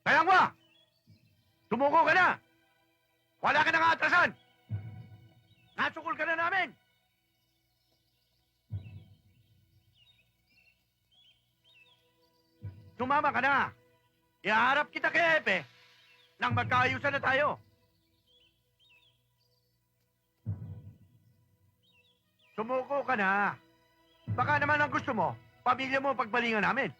Ayangwa! Sumuko ka na! Wala ka nang atrasan! Nasukol ka na namin! Sumama ka na! Iharap kita kay Epe nang magkaayusan na tayo. Sumuko ka na. Baka naman ang gusto mo, pamilya mo ang pagbalingan namin.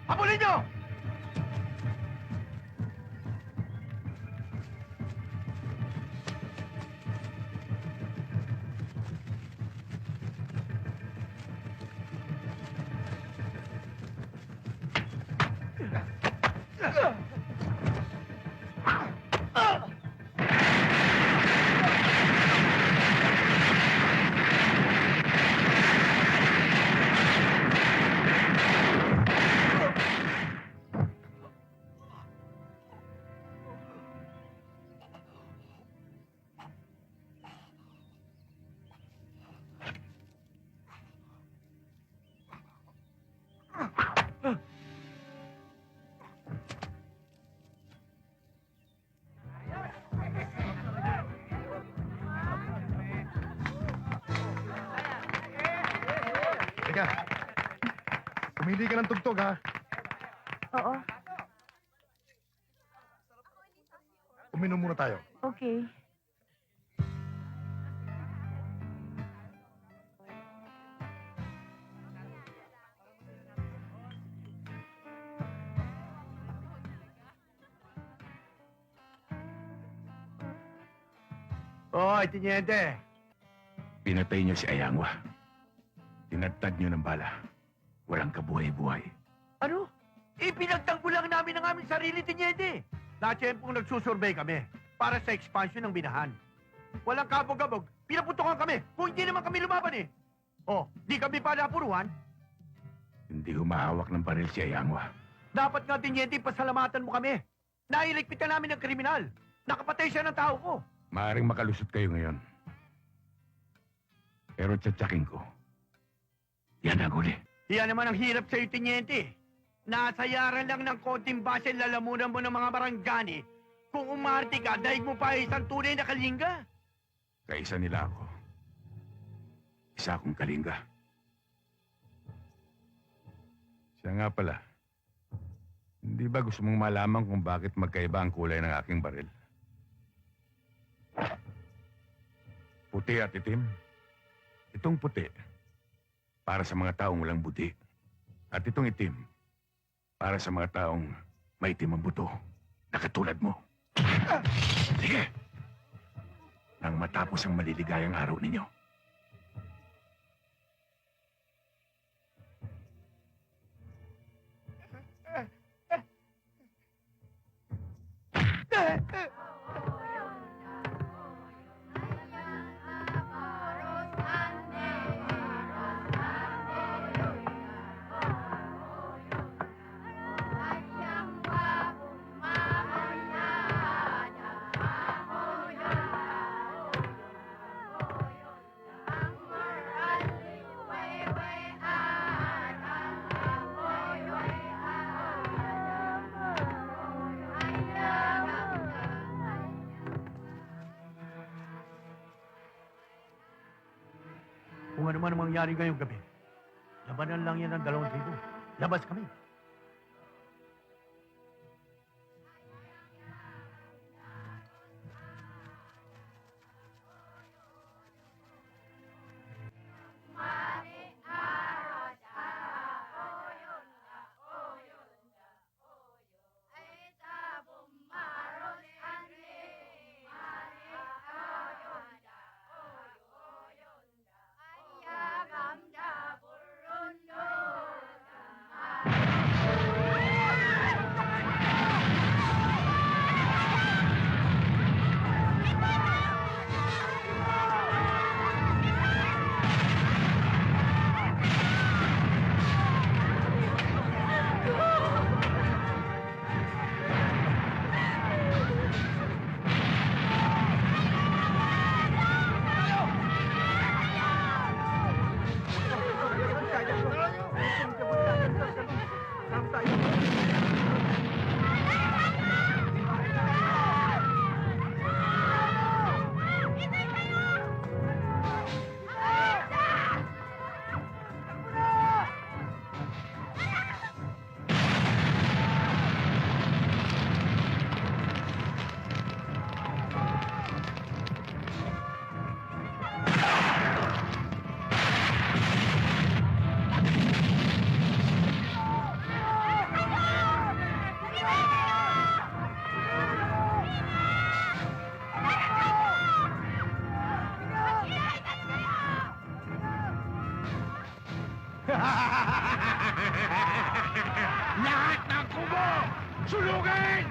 Habulin nyo! Teka. Umili ka ng tugtog, ha? Oo, Uminom muna tayo. okay. Hoy, Tiniente! Pinatay niyo si Ayangwa. Tinadtad niyo ng bala. Walang kabuhay-buhay. Ano? Ipinagtanggol lang namin ang aming sarili, Tiniente. Natiyempong nagsusurbay kami para sa expansion ng binahan. Walang kabog-kabog, pinaputokan kami kung hindi naman kami lumaban eh. Oh, di kami pa napuruhan. Hindi humahawak ng baril si Ayangwa. Dapat nga, Tiniente, pasalamatan mo kami. Nailigpitan namin ng kriminal. Nakapatay siya ng tao ko. Maaring makalusot kayo ngayon. Pero tsatsakin ko. Yan ang huli. Yan naman ang hirap sa'yo, Tiniente. Nasayaran lang ng konting base lalamunan mo ng mga baranggani. Kung umarte ka, daig mo pa isang tunay na kalingga. Kaisa nila ako. Isa akong kalinga. Siya nga pala. Hindi ba gusto mong malaman kung bakit magkaiba ang kulay ng aking baril? Puti at itim. Itong puti, para sa mga taong walang buti. At itong itim, para sa mga taong may itim ang buto, na katulad mo. Sige! Nang matapos ang maliligayang araw ninyo. Kung ano man ang mangyari ngayong gabi, labanan lang yan ng 2,000. Labas kami. Lahat ng kubo! Sulugin!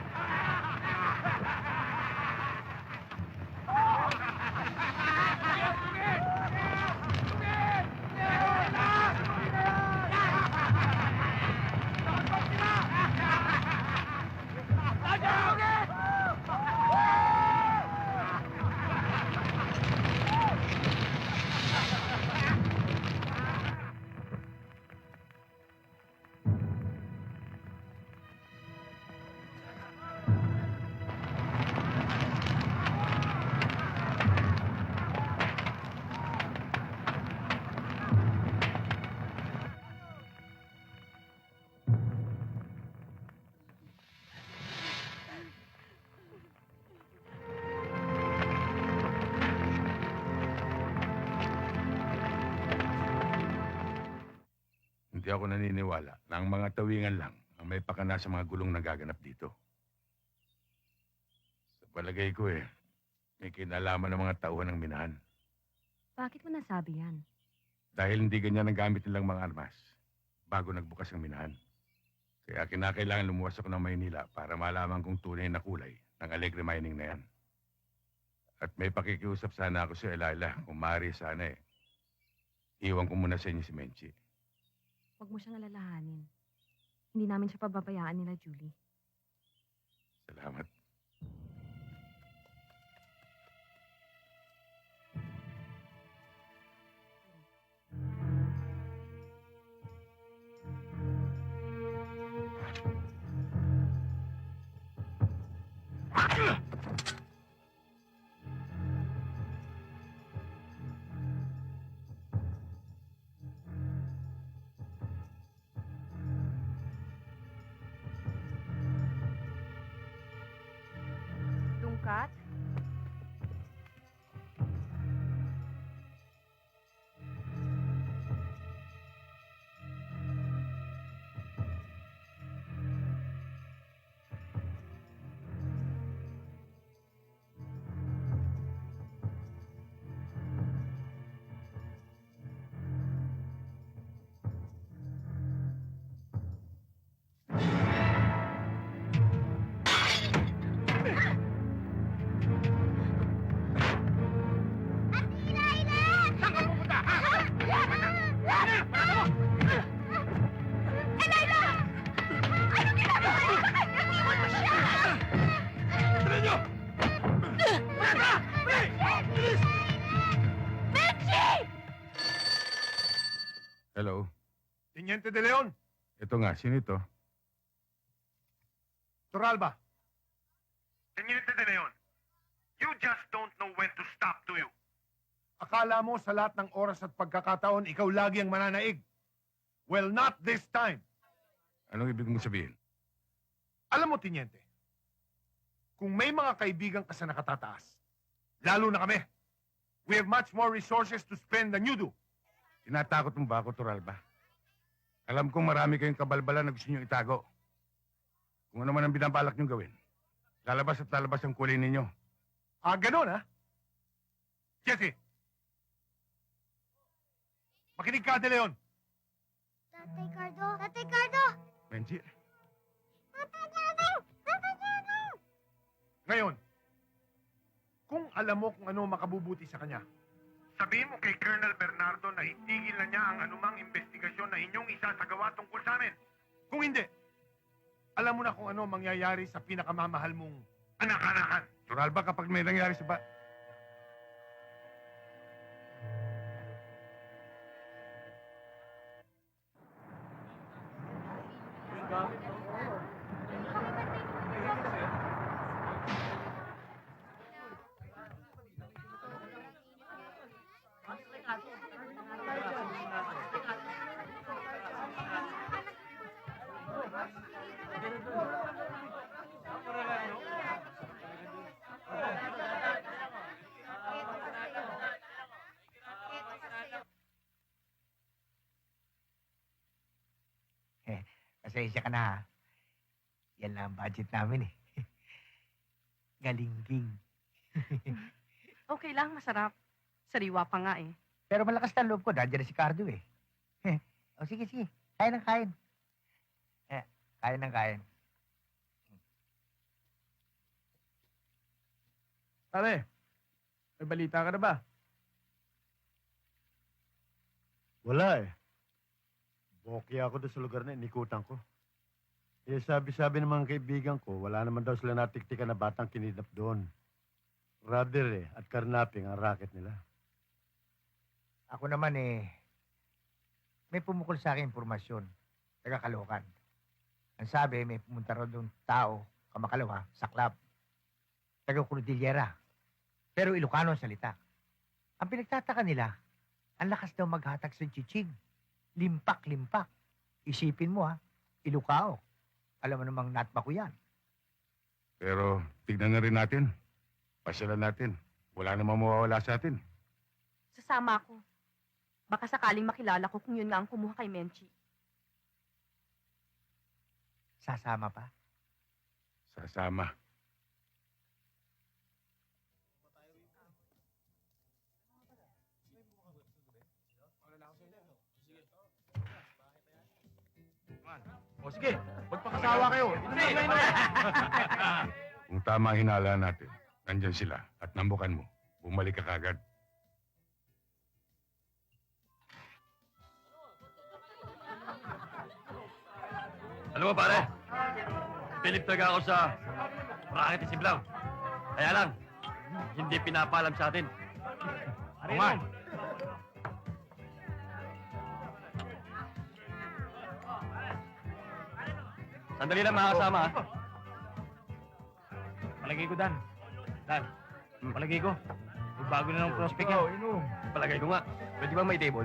Hindi ako naniniwala na ang mga tawingan lang ang may pakana sa mga gulong na gaganap dito. Sa palagay ko may kinalaman ng mga tauhan ng minahan. Bakit mo nasabi yan? Dahil hindi ganyan ang gamit nilang mga armas bago nagbukas ang minahan. Kaya kinakailangan lumuwas ako ng Maynila para malaman kung tunay na kulay ng Alegre Mining na yan. At may pakikiusap sana ako sa Elaila kung maaari sana iwan ko muna sa inyo si Menchi. Huwag mo siyang alalahanin. Hindi namin siya pababayaan nila, Julie. Salamat. Tungkat? Hello? Teniente De Leon? Ito nga, sino ito? Toralba. Teniente De Leon, you just don't know when to stop, do you? Akala mo sa lahat ng oras at pagkakataon, ikaw lagi ang mananaig. Well, not this time. Anong ibig mong sabihin? Alam mo, Teniente, kung may mga kaibigan ka sa nakatataas, lalo na kami, we have much more resources to spend than you do. Tinatakot mo ba ako, Toralba? Alam kong marami kayong kabalbalan na gusto niyong itago. Kung ano man ang binabalak niyong gawin, lalabas at lalabas ang kulay ninyo. Ah, ganun, ha? Jesse! Makinig ka, De Leon! Tatay Cardo! Tatay Cardo! Benji, Tatay Cardo! Tatay Cardo! ngayon, kung alam mo kung ano makabubuti sa kanya, sabihin mo kay Colonel Bernardo na itigil na niya ang anumang investigasyon na inyong isasagawa tungkol sa amin. Kung hindi, alam mo na kung ano mangyayari sa pinakamamahal mong anak-anakan. Turalba, kapag may nangyari sa ba... Pasensya ka na, ha? Yan lang ang budget namin, eh. Galingging. Okay lang, masarap. Sariwa pa nga eh. Pero malakas na loob ko, nandiyan na si Cardo, eh. O sige, sige. Kain ng kain. Kain ng kain. Pare, may balita ka na ba? Wala eh. Bokya ako doon sa lugar na inikutan ko. Eh, sabi-sabi ng mga kaibigan ko, wala naman daw sila natiktikan na batang kinidnap doon. Rather eh, at karnaping ang racket nila. Ako naman, eh, may pumukol sa akin impormasyon. Taga Caloocan. Ang sabi, may pumunta raw doon tao, kamakalawa, sa club. Taga Cordillera. Pero Ilocano ang salita. Ang pinagtataka nila, ang lakas daw maghatag sa chichig. Limpak-limpak. Isipin mo, ha, Ilocao. Alam mo namang natma ko yan. Pero tignan na rin natin. Pasyalan natin. Wala namang mawawala sa atin. Sasama ako. Baka sakaling makilala ko kung yun nga ang kumuha kay Menchi. Sasama pa. Sasama. O sige, magpakasawa kayo. Kung tama ang hinala natin, nandyan sila at nambukan mo. Bumalik ka kagad. Alam mo pare, Philip talaga ako sa racket ni Siblaw. Kaya lang, hindi pinapalam sa atin. Oo nga. Sandali lang mga kasama ha. Palagay ko, Dan. Palagay ko. May bago na ng prospect yan. Palagay ko nga. Pwede ba may table?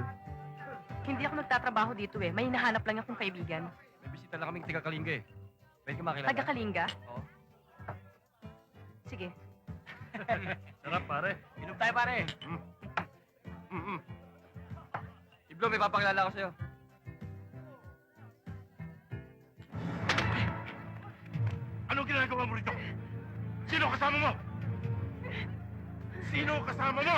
Hindi ako nagtatrabaho dito eh. May hinahanap lang akong kaibigan. May bisita lang kaming tiga Kalinga eh. Pwede ka makilala? Taga Kalinga? Oo. Sige. Sarap pare. Inom tayo, pare. Iblo, may papakilala ko sa'yo. Anong ginagawa mo rito? Sino kasama mo? Sino kasama mo?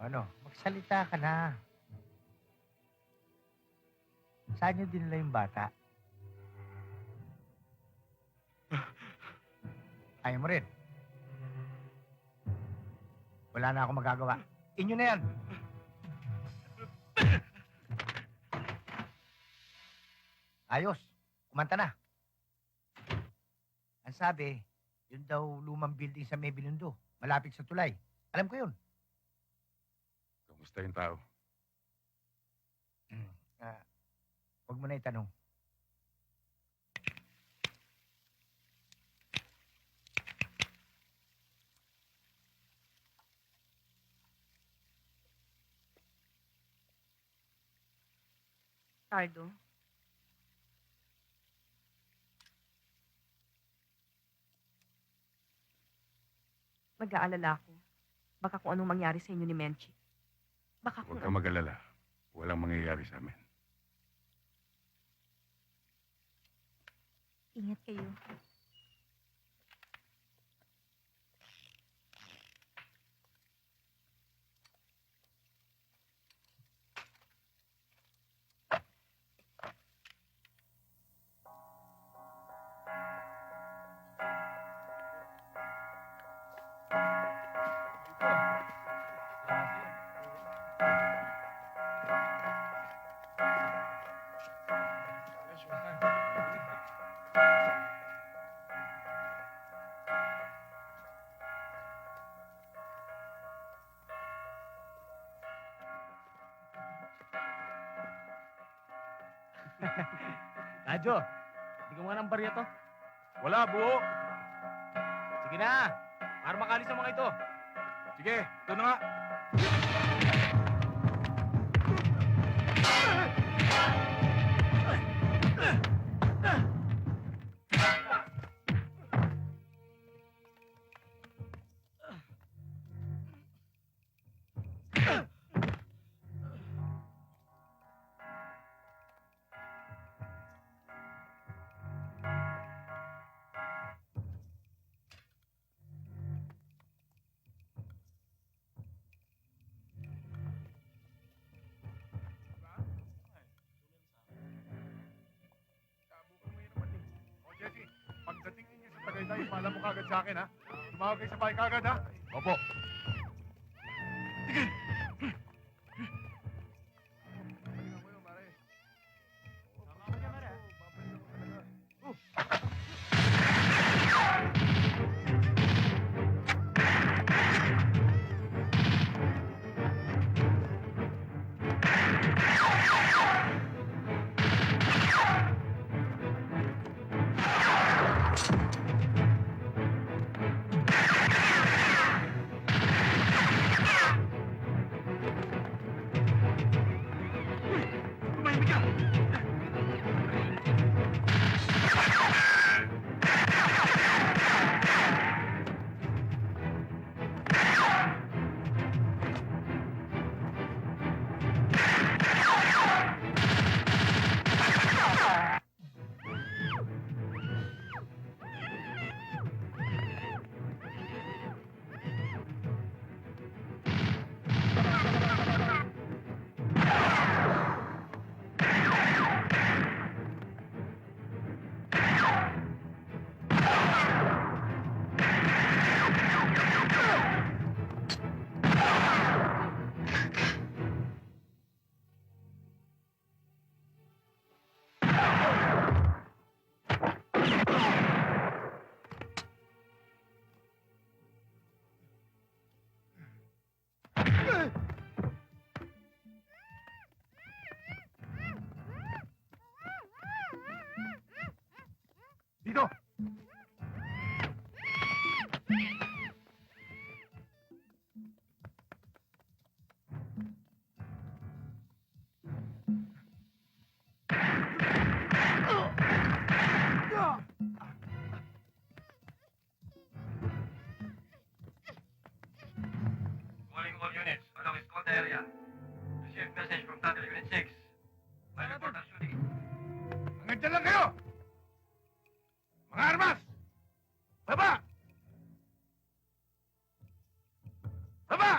Ano? Magsalita ka na. Saan nyo dinala yung bata? Ayaw mo rin. Wala na akong magagawa. Inyo na yan. Ayos. Kumanta na. Ang sabi, yun daw lumang building sa may Binondo. Malapit sa tulay. Alam ko yun. Kamusta yung tao? Huwag mo na itanong. Cardo, mag-aalala ako. Baka kung anong mangyari sa inyo ni Menchi. Baka kung Huwag kang mag-alala. Walang mangyayari sa amin. Ingat kayo. Radyo, hindi ko nga ng barya to. Wala, buo! Sige na, para makalis ang mga ito. Sige, ito na nga. O, Jesse, pagdating ninyo sa Tagaytay, paalam mo kagad sa akin, ha? Tumawag kayo sa bahay kagad, ha? Opo. Balikan mo yun, pare. Dito! Calling all units along Escolta area. Received message from Tatay Unit 6. By report of shooting. Hanggang dyan lang kayo! Mga armas! Baba! Baba!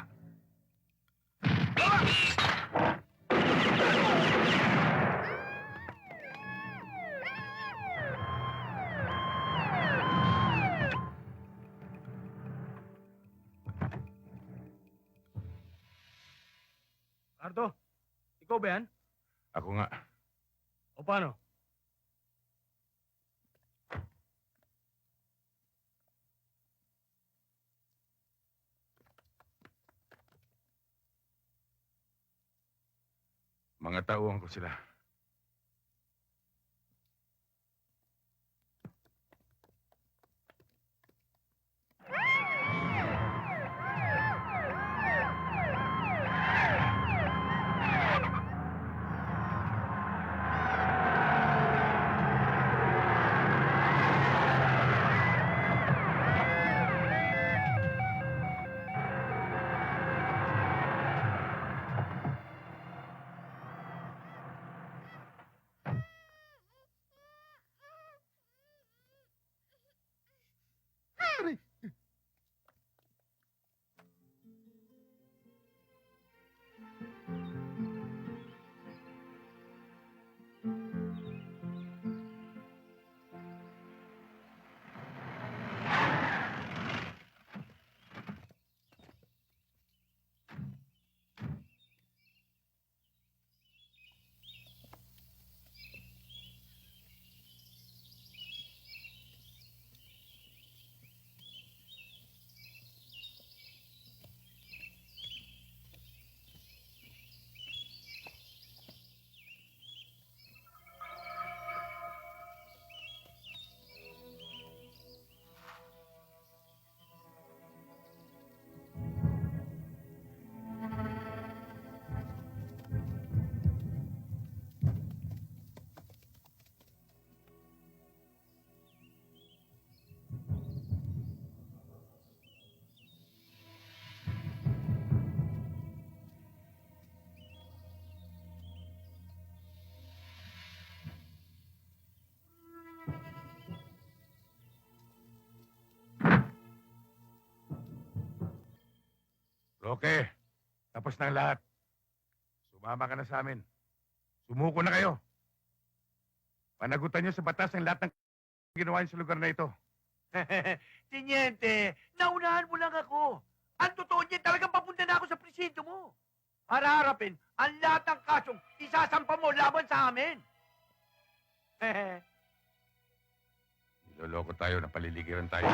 Ardo, ikaw ba yan? Ako nga. O paano? Mga tauhan ko sila. Roque, tapos na ang lahat. Sumama ka na sa amin. Sumuko na kayo. Panagutan niyo sa batas ang lahat ng ginawa niyo sa lugar na ito. Tiniente, naunahan mo lang ako. Ang totoo niya, talagang papunta na ako sa presinto mo. Para harapin ang lahat ng kasong isasampa mo laban sa amin. Niloloko tayo na paliligiran tayo.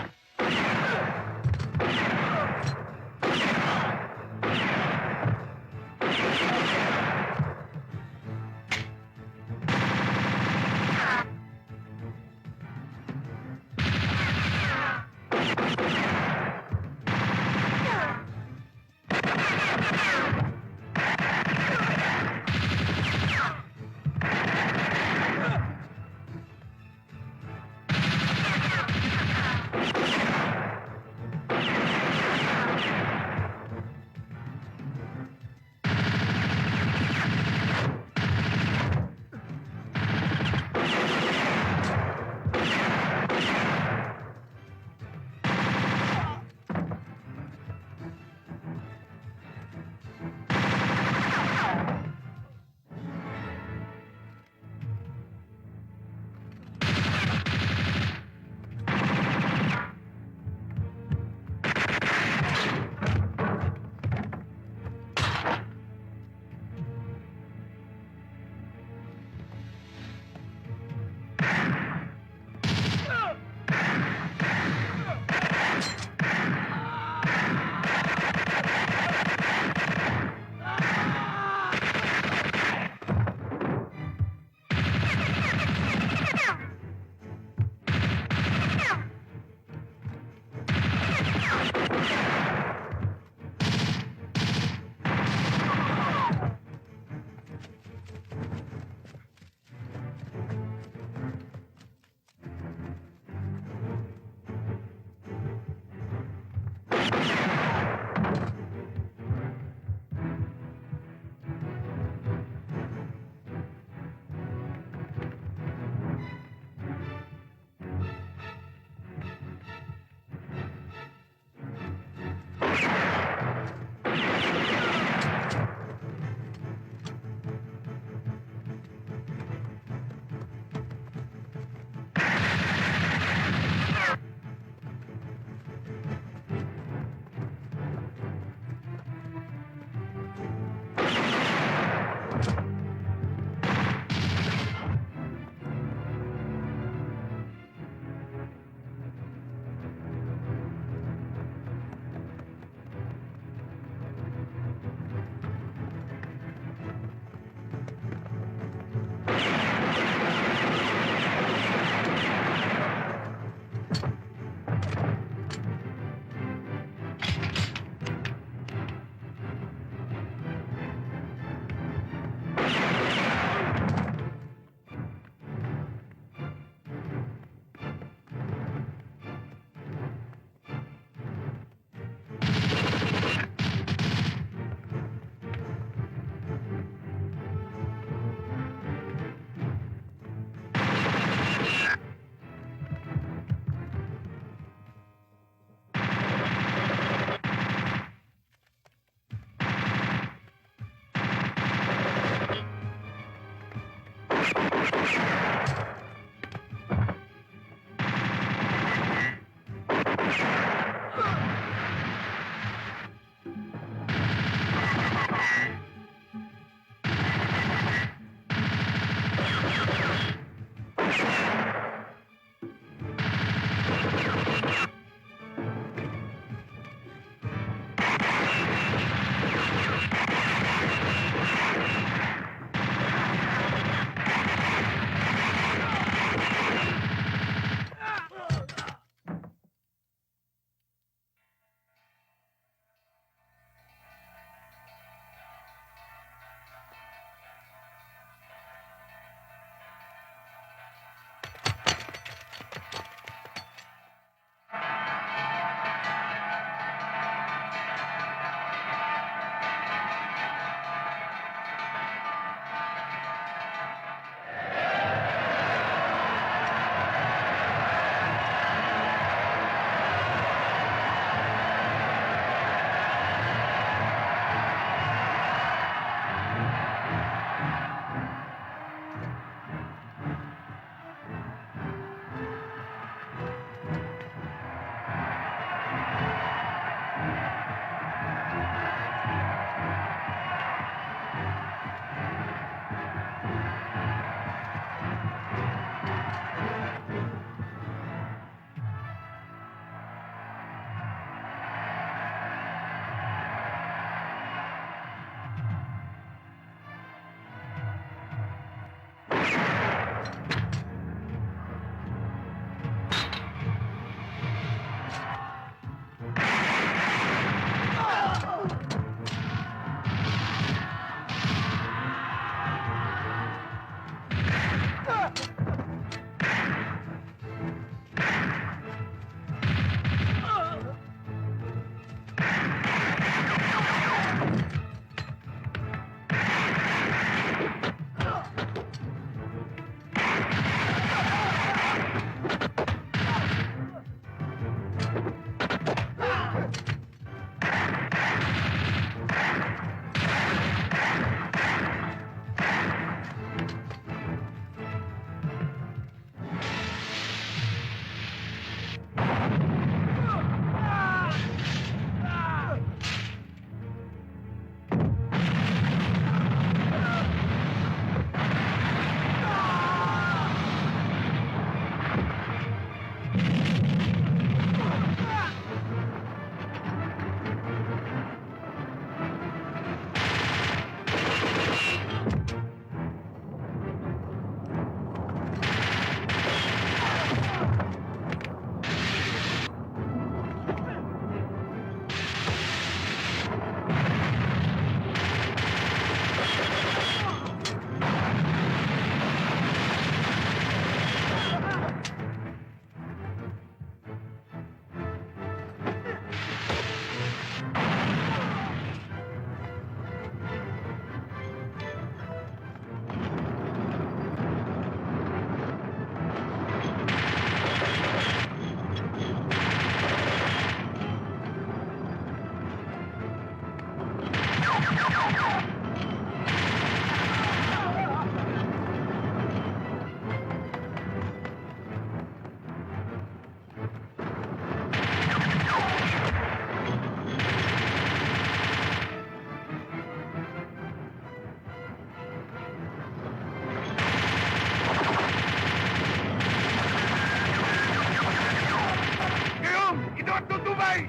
Ngayong, ito ang tutubay!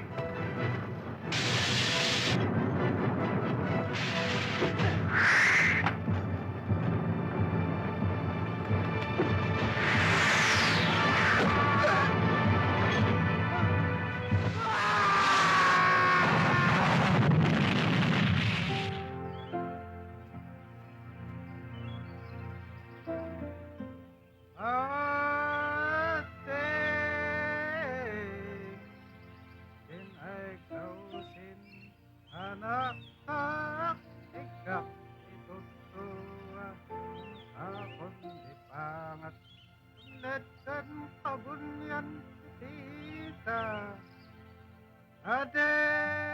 Ating kinaiklausin, anak, ikaw itutuwa akong lipangat. Nedan pabunyan tita, ade